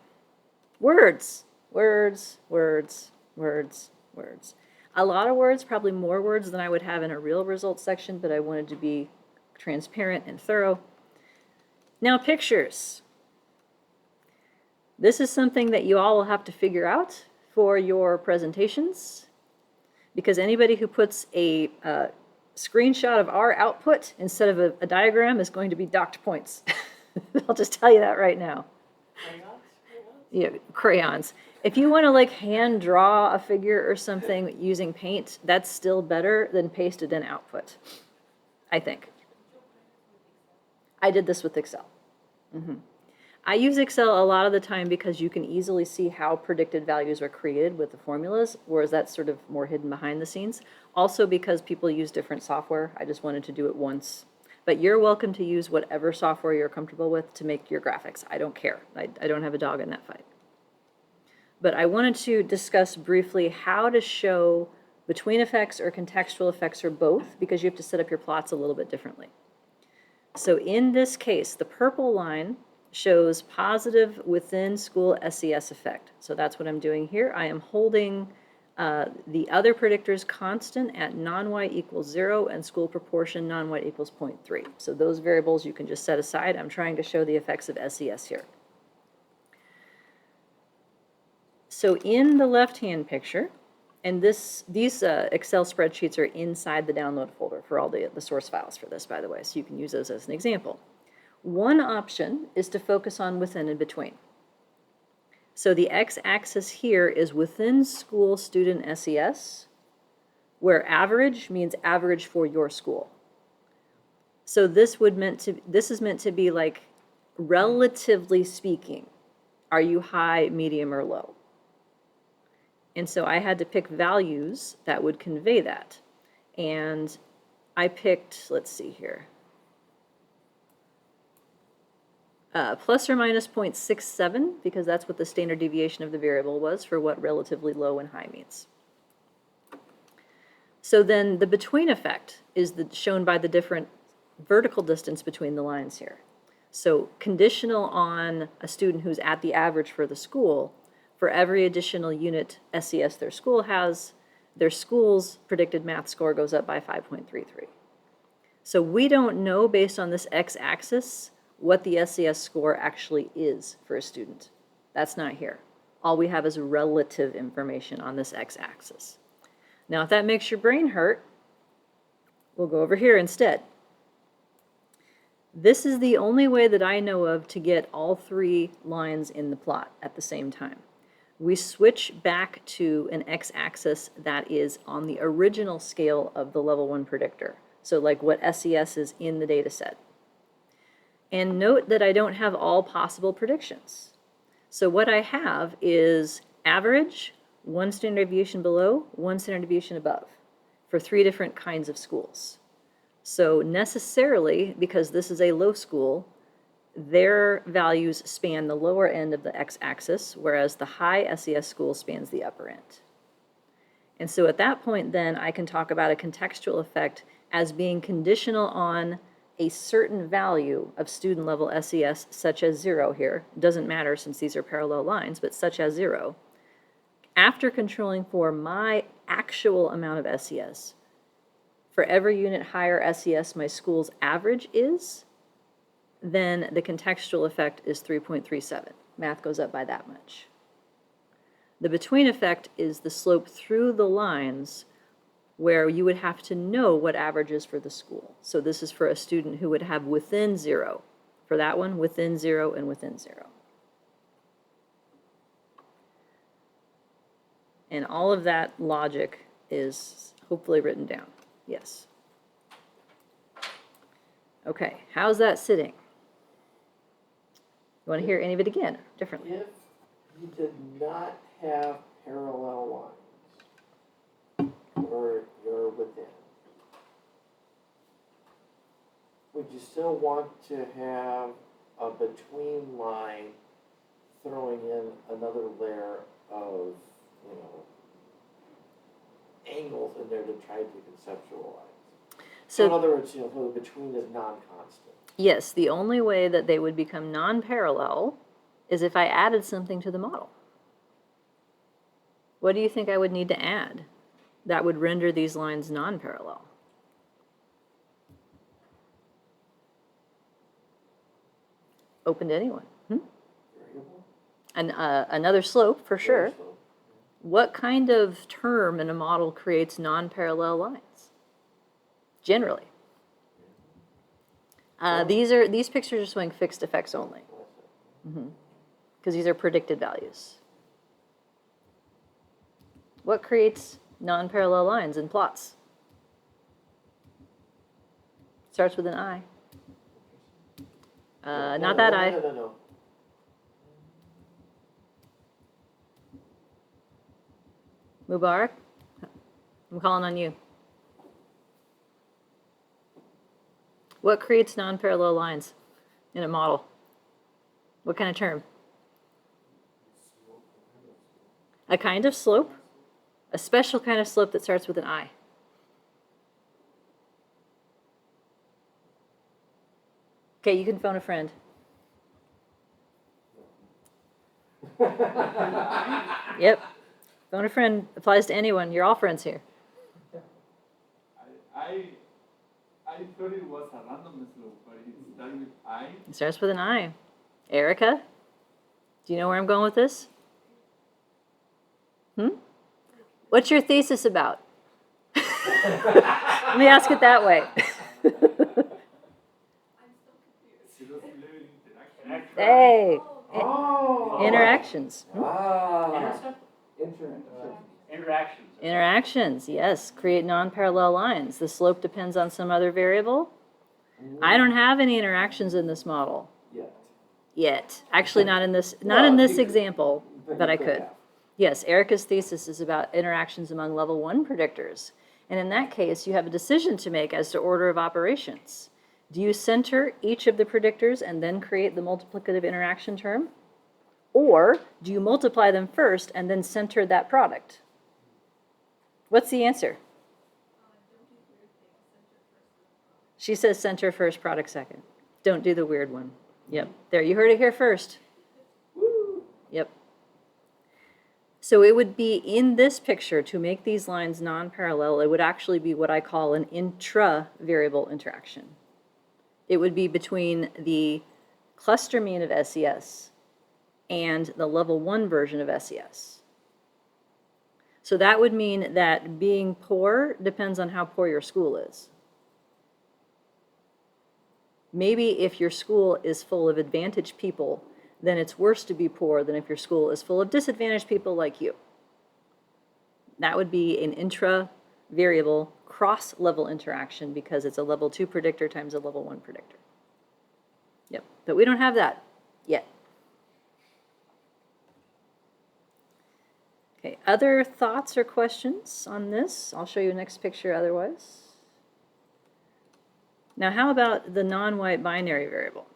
Speaker 1: Words, words, words, words, words. A lot of words, probably more words than I would have in a real results section, but I wanted to be transparent and thorough. Now, pictures. This is something that you all will have to figure out for your presentations, because anybody who puts a screenshot of our output instead of a diagram is going to be docked points. I'll just tell you that right now. Yeah, crayons. If you want to like hand draw a figure or something using paint, that's still better than pasted in output, I think. I did this with Excel. I use Excel a lot of the time because you can easily see how predicted values are created with the formulas, whereas that's sort of more hidden behind the scenes. Also because people use different software, I just wanted to do it once. But you're welcome to use whatever software you're comfortable with to make your graphics. I don't care. I don't have a dog in that fight. But I wanted to discuss briefly how to show between effects or contextual effects or both, because you have to set up your plots a little bit differently. So in this case, the purple line shows positive within school SES effect. So that's what I'm doing here. I am holding the other predictors constant at non-white equals 0 and school proportion non-white equals 0.3. So those variables you can just set aside. I'm trying to show the effects of SES here. So in the left-hand picture, and these Excel spreadsheets are inside the download folder for all the source files for this, by the way, so you can use those as an example. One option is to focus on within and between. So the x-axis here is within school student SES, where average means average for your school. So this is meant to be like, relatively speaking, are you high, medium, or low? And so I had to pick values that would convey that. And I picked, let's see here, plus or minus 0.67, because that's what the standard deviation of the variable was for what relatively low and high means. So then the between effect is shown by the different vertical distance between the lines here. So conditional on a student who's at the average for the school, for every additional unit SES their school has, their school's predicted math score goes up by 5.33. So we don't know, based on this x-axis, what the SES score actually is for a student. That's not here. All we have is relative information on this x-axis. Now, if that makes your brain hurt, we'll go over here instead. This is the only way that I know of to get all three lines in the plot at the same time. We switch back to an x-axis that is on the original scale of the level 1 predictor. So like what SES is in the data set. And note that I don't have all possible predictions. So what I have is average, 1 standard deviation below, 1 standard deviation above, for 3 different kinds of schools. So necessarily, because this is a low school, their values span the lower end of the x-axis, whereas the high SES school spans the upper end. And so at that point, then, I can talk about a contextual effect as being conditional on a certain value of student level SES, such as 0 here. It doesn't matter since these are parallel lines, but such as 0. After controlling for my actual amount of SES, for every unit higher SES my school's average is, then the contextual effect is 3.37. Math goes up by that much. The between effect is the slope through the lines where you would have to know what average is for the school. So this is for a student who would have within 0. For that one, within 0 and within 0. And all of that logic is hopefully written down. Yes. Okay, how's that sitting? You want to hear any of it again, differently?
Speaker 2: If you did not have parallel lines, or you're within, would you still want to have a between line throwing in another layer of, angles in there to try to conceptualize? So in other words, the between is non-constant.
Speaker 1: Yes, the only way that they would become non-parallel is if I added something to the model. What do you think I would need to add that would render these lines non-parallel? Open to anyone.
Speaker 2: Variable?
Speaker 1: And another slope, for sure.
Speaker 2: Slope.
Speaker 1: What kind of term in a model creates non-parallel lines? Generally. These pictures are showing fixed effects only, because these are predicted values. What creates non-parallel lines in plots? Starts with an I. Not that I.
Speaker 2: No.
Speaker 1: Mubarak, I'm calling on you. What creates non-parallel lines in a model? What kind of term? A kind of slope, a special kind of slope that starts with an I. Okay, you can phone a friend. Yep. Phone a friend applies to anyone. You're all friends here.
Speaker 4: I thought it was a random slope, but it started with I.
Speaker 1: It starts with an I. Erica, do you know where I'm going with this? What's your thesis about? Let me ask it that way. Hey,
Speaker 2: Oh.
Speaker 1: interactions.
Speaker 2: Ah.
Speaker 3: Interactions.
Speaker 1: Interactions, yes. Create non-parallel lines. The slope depends on some other variable. I don't have any interactions in this model
Speaker 2: Yeah.
Speaker 1: yet. Actually, not in this
Speaker 2: Well, you could-
Speaker 1: example, but
Speaker 2: you
Speaker 1: I could.
Speaker 2: have.
Speaker 1: Yes, Erica's thesis is about interactions among level 1 predictors. And in that case, you have a decision to make as to order of operations. Do you center each of the predictors and then create the multiplicative interaction term? Or do you multiply them first and then center that product? What's the answer? She says center first, product second. Don't do the weird one. Yep, there, you heard it here first. Yep. So it would be in this picture, to make these lines non-parallel, it would actually be what I call an intra-variable interaction. It would be between the cluster mean of SES and the level 1 version of SES. So that would mean that being poor depends on how poor your school is. Maybe if your school is full of advantaged people, then it's worse to be poor than if your school is full of disadvantaged people like you. That would be an intra-variable cross-level interaction because it's a level 2 predictor times a level 1 predictor. Yep, but we don't have that yet. Okay, other thoughts or questions on this? I'll show you the next picture otherwise. Now, how about the non-white binary variable?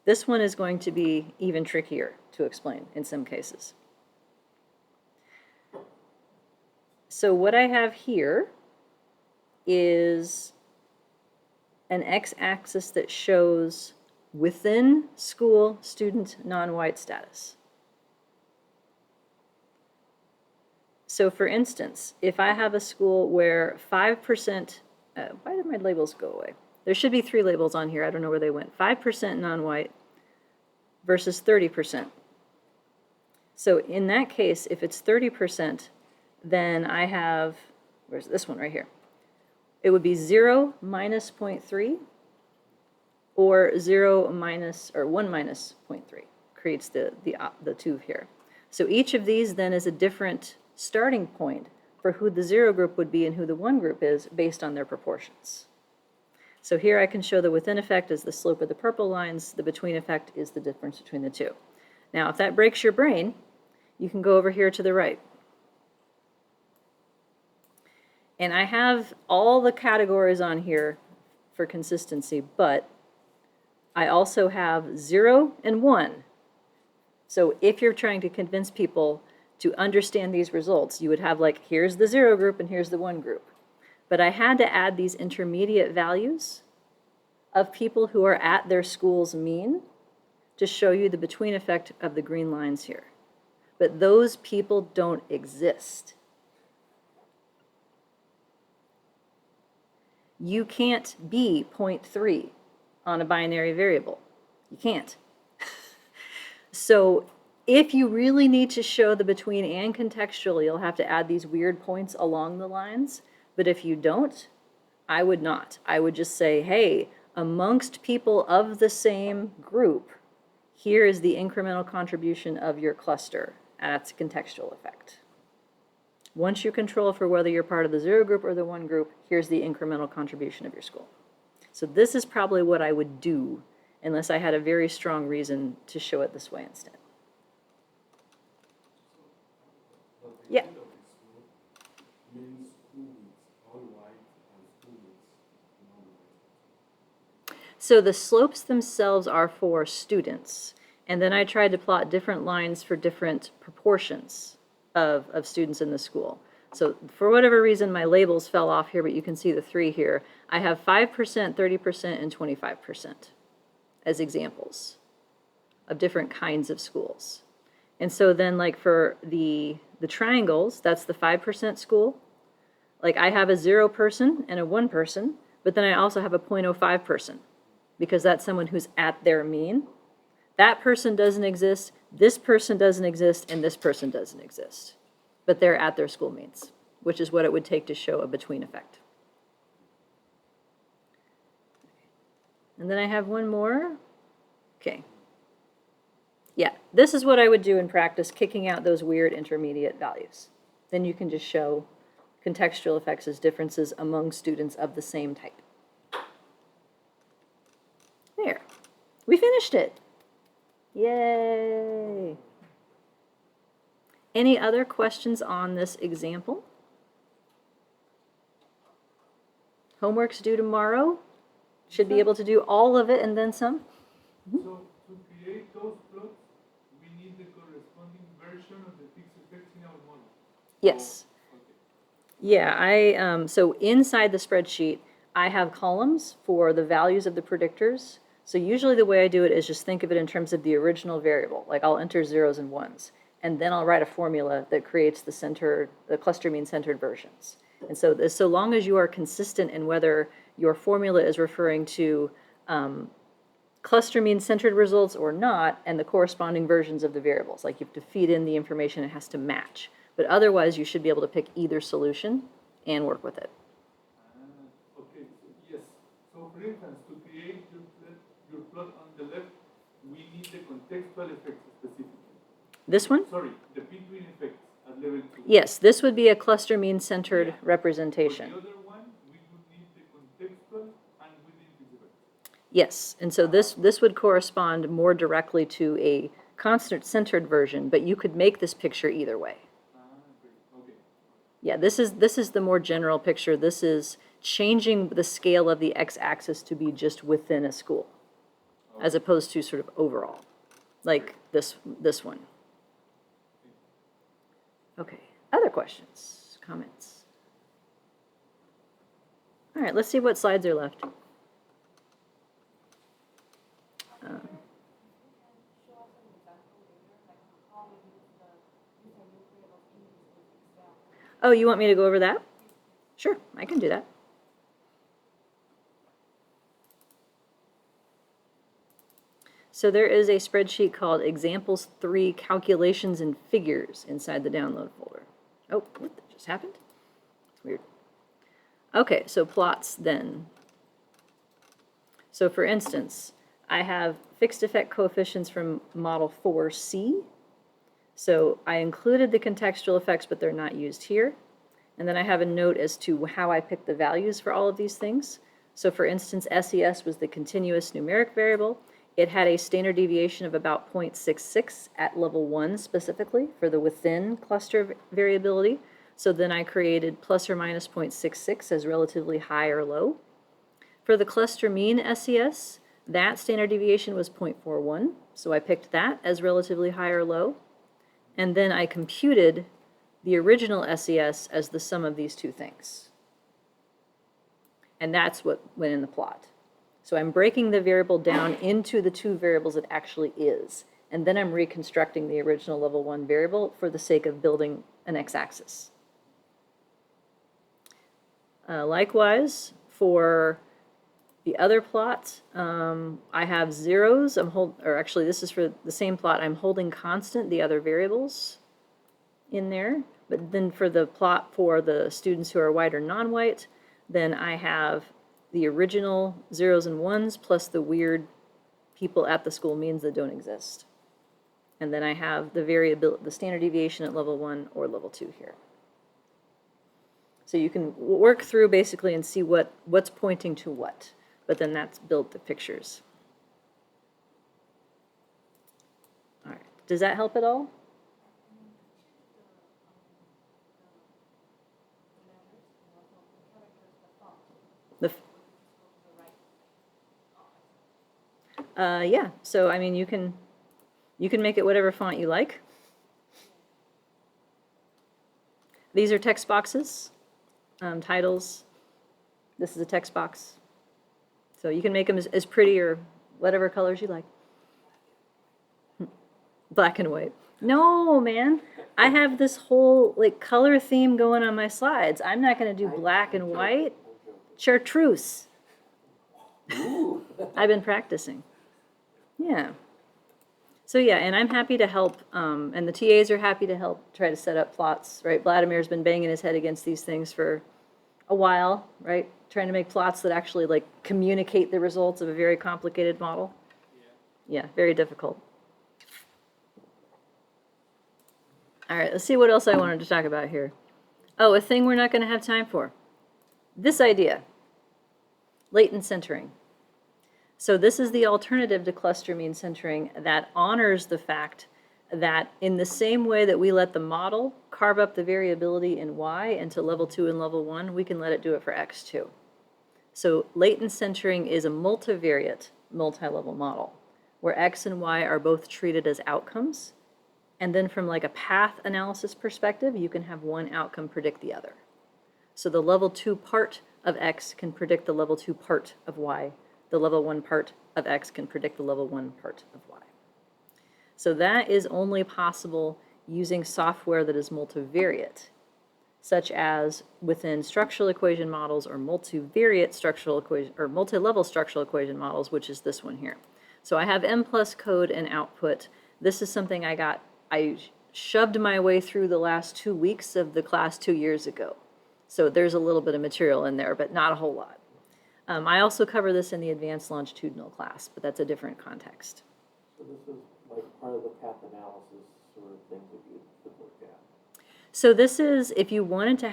Speaker 1: This one is going to be even trickier to explain in some cases. So what I have here is an x-axis that shows within school student non-white status. So for instance, if I have a school where 5%, why did my labels go away? There should be 3 labels on here, I don't know where they went. 5% non-white versus 30%. So in that case, if it's 30%, then I have, where's this one right here? It would be 0 minus 0.3 or 0 minus, or 1 minus 0.3 creates the 2 here. So each of these then is a different starting point for who the 0 group would be and who the 1 group is based on their proportions. So here I can show the within effect is the slope of the purple lines, the between effect is the difference between the 2. Now, if that breaks your brain, you can go over here to the right. And I have all the categories on here for consistency, but I also have 0 and 1. So if you're trying to convince people to understand these results, you would have like, here's the 0 group and here's the 1 group. But I had to add these intermediate values of people who are at their school's mean to show you the between effect of the green lines here. But those people don't exist. You can't be 0.3 on a binary variable. You can't. So if you really need to show the between and contextually, you'll have to add these weird points along the lines. But if you don't, I would not. I would just say, hey, amongst people of the same group, here is the incremental contribution of your cluster. That's contextual effect. Once you control for whether you're part of the 0 group or the 1 group, here's the incremental contribution of your school. So this is probably what I would do unless I had a very strong reason to show it this way instead. Yeah. So the slopes themselves are for students. And then I tried to plot different lines for different proportions. of students in the school. So for whatever reason, my labels fell off here, but you can see the 3 here. I have 5%, 30%, and 25% as examples of different kinds of schools. And so then like for the triangles, that's the 5% school. Like I have a 0 person and a 1 person, but then I also have a 0.05 person because that's someone who's at their mean. That person doesn't exist, this person doesn't exist, and this person doesn't exist. But they're at their school means, which is what it would take to show a between effect. And then I have one more. Okay. Yeah, this is what I would do in practice, kicking out those weird intermediate values. Then you can just show contextual effects as differences among students of the same type. There. We finished it. Yay! Any other questions on this example? Homework's due tomorrow. Should be able to do all of it and then some.
Speaker 4: So to create those plots, we need the corresponding version of the fixed effects in our model.
Speaker 1: Yes.
Speaker 4: Okay.
Speaker 1: Yeah, so inside the spreadsheet, I have columns for the values of the predictors. So usually the way I do it is just think of it in terms of the original variable. Like I'll enter 0s and 1s, and then I'll write a formula that creates the cluster mean centered versions. And so long as you are consistent in whether your formula is referring to cluster mean centered results or not, and the corresponding versions of the variables, like you have to feed in the information, it has to match. But otherwise, you should be able to pick either solution and work with it.
Speaker 4: Okay, so yes. So for instance, to create your plot on the left, we need the contextual effects specifically.
Speaker 1: This one?
Speaker 4: Sorry, the between effects at level 2.
Speaker 1: Yes, this would be a cluster mean centered representation.
Speaker 4: For the other one, we would need the contextual and within this effect.
Speaker 1: Yes, and so this would correspond more directly to a constant centered version, but you could make this picture either way.
Speaker 4: Great. Okay.
Speaker 1: Yeah, this is the more general picture. This is changing the scale of the x-axis to be just within a school, as opposed to sort of overall, like this one. Okay, other questions, comments? All right, let's see what slides are left. Oh, you want me to go over that? Sure, I can do that. So there is a spreadsheet called Examples 3 Calculations and Figures inside the download folder. Oh, what just happened? It's weird. Okay, so plots then. So for instance, I have fixed effect coefficients from model 4C. So I included the contextual effects, but they're not used here. And then I have a note as to how I picked the values for all of these things. So for instance, SES was the continuous numeric variable. It had a standard deviation of about 0.66 at level 1 specifically for the within cluster variability. So then I created plus or minus 0.66 as relatively high or low. For the cluster mean SES, that standard deviation was 0.41. So I picked that as relatively high or low. And then I computed the original SES as the sum of these two things. And that's what went in the plot. So I'm breaking the variable down into the two variables it actually is. And then I'm reconstructing the original level 1 variable for the sake of building an x-axis. Likewise, for the other plot, I have zeros. Actually, this is for the same plot. I'm holding constant the other variables in there. But then for the plot for the students who are white or non-white, then I have the original zeros and ones plus the weird people at the school means that don't exist. And then I have the variability, the standard deviation at level 1 or level 2 here. So you can work through basically and see what's pointing to what, but then that's built the pictures. All right, does that help at all? Yeah, so I mean you can make it whatever font you like. These are text boxes, titles. This is a text box. So you can make them as pretty or whatever colors you like. Black and white. No, man. I have this whole like color theme going on my slides. I'm not going to do black and white. Chartreuse.
Speaker 2: Ooh.
Speaker 1: I've been practicing. Yeah. So yeah, and I'm happy to help, and the TAs are happy to help try to set up plots, right? Vladimir's been banging his head against these things for a while, right? Trying to make plots that actually like communicate the results of a very complicated model. Yeah, very difficult. All right, let's see what else I wanted to talk about here. Oh, a thing we're not going to have time for. This idea, latent centering. So this is the alternative to cluster mean centering that honors the fact that in the same way that we let the model carve up the variability in y into level 2 and level 1, we can let it do it for x too. So latent centering is a multivariate multi-level model where x and y are both treated as outcomes. And then from like a path analysis perspective, you can have one outcome predict the other. So the level 2 part of x can predict the level 2 part of y. The level 1 part of x can predict the level 1 part of y. So that is only possible using software that is multivariate, such as within structural equation models or multivariate structural equation or multi-level structural equation models, which is this one here. So I have M+ code and output. This is something I shoved my way through the last 2 weeks of the class 2 years ago. So there's a little bit of material in there, but not a whole lot. I also cover this in the advanced longitudinal class, but that's a different context.
Speaker 2: So this is like part of the path analysis sort of thing that you could look at.
Speaker 1: So this is if you wanted to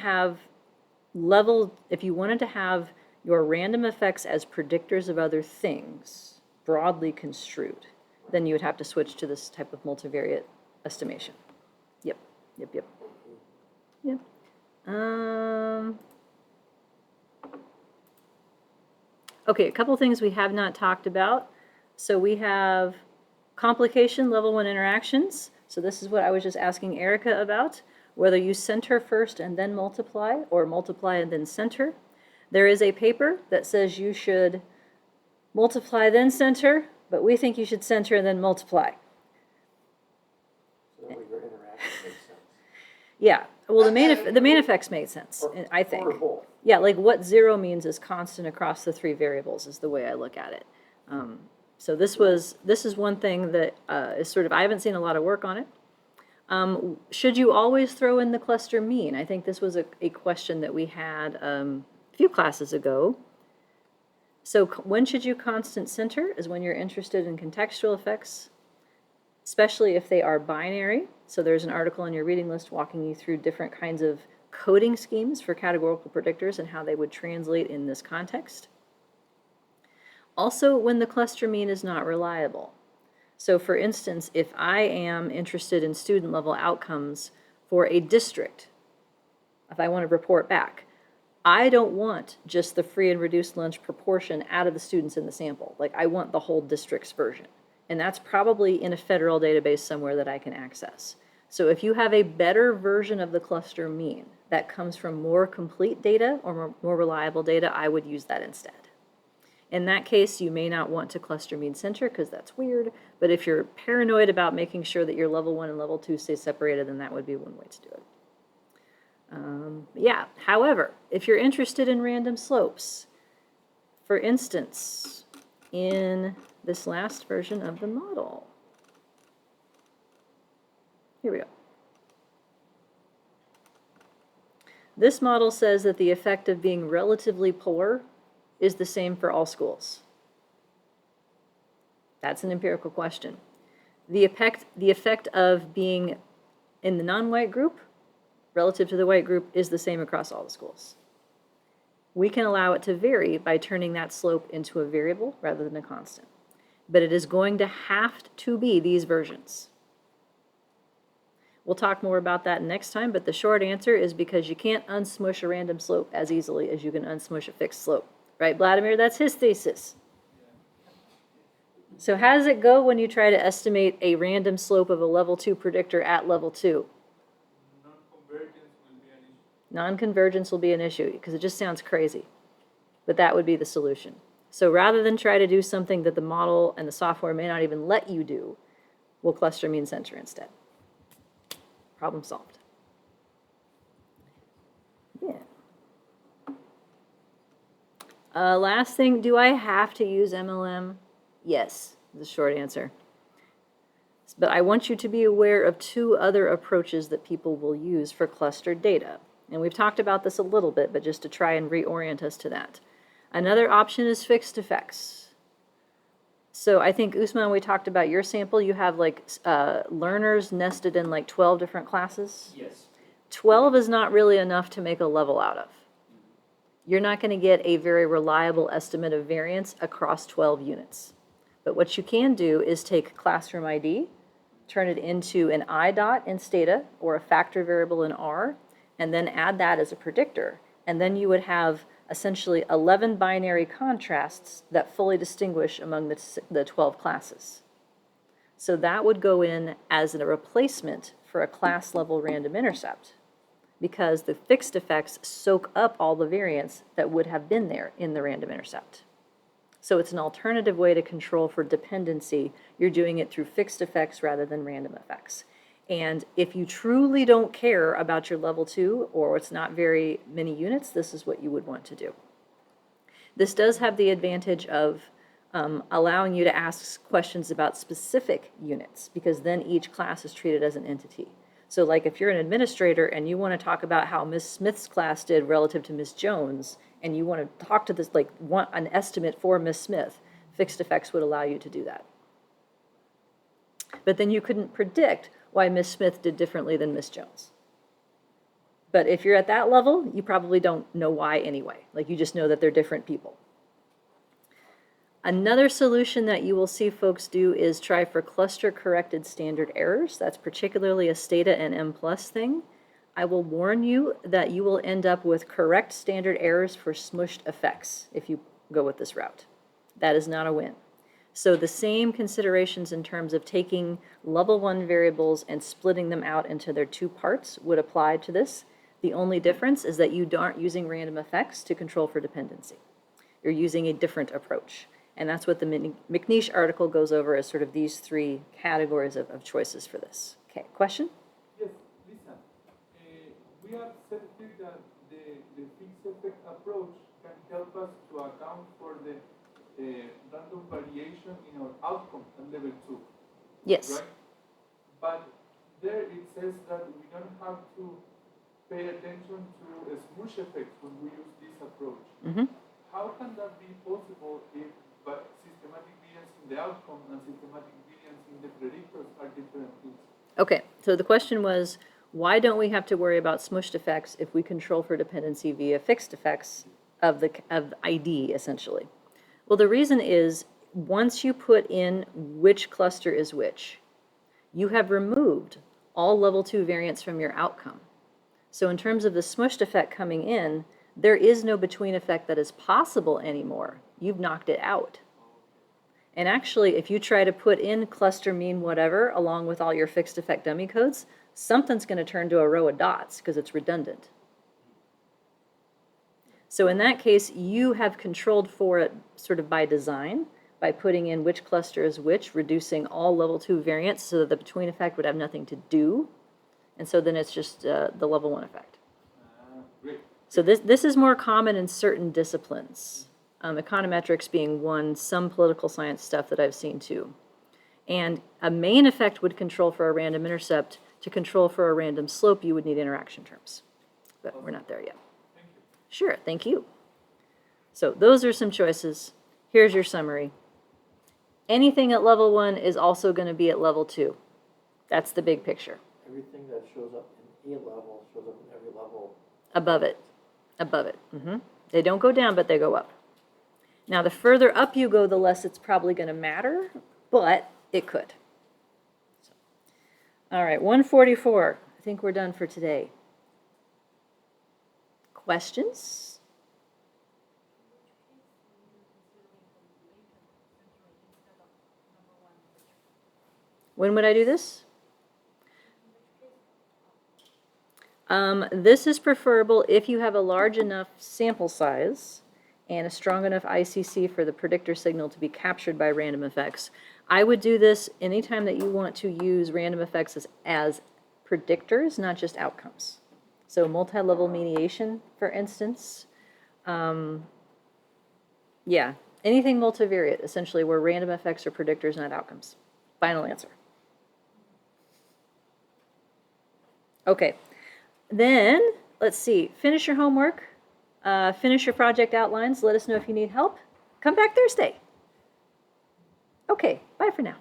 Speaker 1: have your random effects as predictors of other things broadly construed, then you would have to switch to this type of multivariate estimation. Yep. Okay, a couple things we have not talked about. So we have complication level 1 interactions. So this is what I was just asking Erica about, whether you center first and then multiply or multiply and then center. There is a paper that says you should multiply then center, but we think you should center and then multiply.
Speaker 2: So that way your interaction makes sense.
Speaker 1: Yeah, well, the main effects make sense, I think.
Speaker 2: Or both.
Speaker 1: Yeah, like what 0 means is constant across the 3 variables is the way I look at it. So this is one thing that is sort of, I haven't seen a lot of work on it. Should you always throw in the cluster mean? I think this was a question that we had a few classes ago. So when should you constant center is when you're interested in contextual effects, especially if they are binary. So there's an article on your reading list walking you through different kinds of coding schemes for categorical predictors and how they would translate in this context. Also, when the cluster mean is not reliable. So for instance, if I am interested in student level outcomes for a district, if I want to report back, I don't want just the free and reduced lunch proportion out of the students in the sample. Like I want the whole district's version. And that's probably in a federal database somewhere that I can access. So if you have a better version of the cluster mean that comes from more complete data or more reliable data, I would use that instead. In that case, you may not want to cluster mean center because that's weird, but if you're paranoid about making sure that your level 1 and level 2 stay separated, then that would be one way to do it. Yeah, however, if you're interested in random slopes, for instance, in this last version of the model, here we go. This model says that the effect of being relatively poor is the same for all schools. That's an empirical question. The effect of being in the non-white group relative to the white group is the same across all the schools. We can allow it to vary by turning that slope into a variable rather than a constant. But it is going to have to be these versions. We'll talk more about that next time, but the short answer is because you can't unsmush a random slope as easily as you can unsmush a fixed slope. Right, Vladimir? That's his thesis. So how does it go when you try to estimate a random slope of a level 2 predictor at level 2?
Speaker 4: Non-convergence will be an issue.
Speaker 1: Non-convergence will be an issue because it just sounds crazy, but that would be the solution. So rather than try to do something that the model and the software may not even let you do, we'll cluster mean center instead. Problem solved. Yeah. Last thing, do I have to use MLM? Yes, is the short answer. But I want you to be aware of two other approaches that people will use for clustered data. And we've talked about this a little bit, but just to try and reorient us to that. Another option is fixed effects. So I think, Usman, we talked about your sample. You have like learners nested in like 12 different classes.
Speaker 3: Yes.
Speaker 1: 12 is not really enough to make a level out of. You're not going to get a very reliable estimate of variance across 12 units. But what you can do is take classroom ID, turn it into an IDOT in Stata or a factor variable in R, and then add that as a predictor. And then you would have essentially 11 binary contrasts that fully distinguish among the 12 classes. So that would go in as a replacement for a class level random intercept, because the fixed effects soak up all the variance that would have been there in the random intercept. So it's an alternative way to control for dependency. You're doing it through fixed effects rather than random effects. And if you truly don't care about your level 2, or it's not very many units, this is what you would want to do. This does have the advantage of allowing you to ask questions about specific units, because then each class is treated as an entity. So like if you're an administrator and you want to talk about how Ms. Smith's class did relative to Ms. Jones, and you want to talk to this, like want an estimate for Ms. Smith, fixed effects would allow you to do that. But then you couldn't predict why Ms. Smith did differently than Ms. Jones. But if you're at that level, you probably don't know why anyway. Like you just know that they're different people. Another solution that you will see folks do is try for cluster corrected standard errors. That's particularly a Stata and M+ thing. I will warn you that you will end up with correct standard errors for smushed effects if you go with this route. That is not a win. So the same considerations in terms of taking level 1 variables and splitting them out into their two parts would apply to this. The only difference is that you aren't using random effects to control for dependency. You're using a different approach. And that's what the McNeish article goes over as sort of these three categories of choices for this. Okay, question?
Speaker 4: Yes, Lisa, we have said here that the fixed effect approach can help us to account for the random variation in our outcome at level 2.
Speaker 1: Yes.
Speaker 4: Right? But there it says that we don't have to pay attention to a smoosh effect when we use this approach.
Speaker 1: Mm-hmm.
Speaker 4: How can that be possible if systematic variance in the outcome and systematic variance in the predictors are different things?
Speaker 1: Okay, so the question was, why don't we have to worry about smushed effects if we control for dependency via fixed effects of ID, essentially? Well, the reason is, once you put in which cluster is which, you have removed all level 2 variance from your outcome. So in terms of the smushed effect coming in, there is no between effect that is possible anymore. You've knocked it out. And actually, if you try to put in cluster mean whatever along with all your fixed effect dummy codes, something's going to turn to a row of dots because it's redundant. So in that case, you have controlled for it sort of by design, by putting in which cluster is which, reducing all level 2 variance so that the between effect would have nothing to do. And so then it's just the level 1 effect.
Speaker 4: Great.
Speaker 1: So this is more common in certain disciplines, econometrics being one, some political science stuff that I've seen too. And a main effect would control for a random intercept. To control for a random slope, you would need interaction terms. But we're not there yet.
Speaker 4: Thank you.
Speaker 1: Sure, thank you. So those are some choices. Here's your summary. Anything at level 1 is also going to be at level 2. That's the big picture.
Speaker 2: Everything that shows up in A level shows up in every level.
Speaker 1: Above it. Above it. They don't go down, but they go up. Now, the further up you go, the less it's probably going to matter, but it could. So, all right, 144. I think we're done for today. Questions? When would I do this? This is preferable if you have a large enough sample size and a strong enough ICC for the predictor signal to be captured by random effects. I would do this anytime that you want to use random effects as predictors, not just outcomes. So multi-level mediation, for instance. Yeah, anything multivariate, essentially, where random effects are predictors, not outcomes. Final answer. Okay, then, let's see, finish your homework, finish your project outlines, let us know if you need help. Come back Thursday. Okay, bye for now.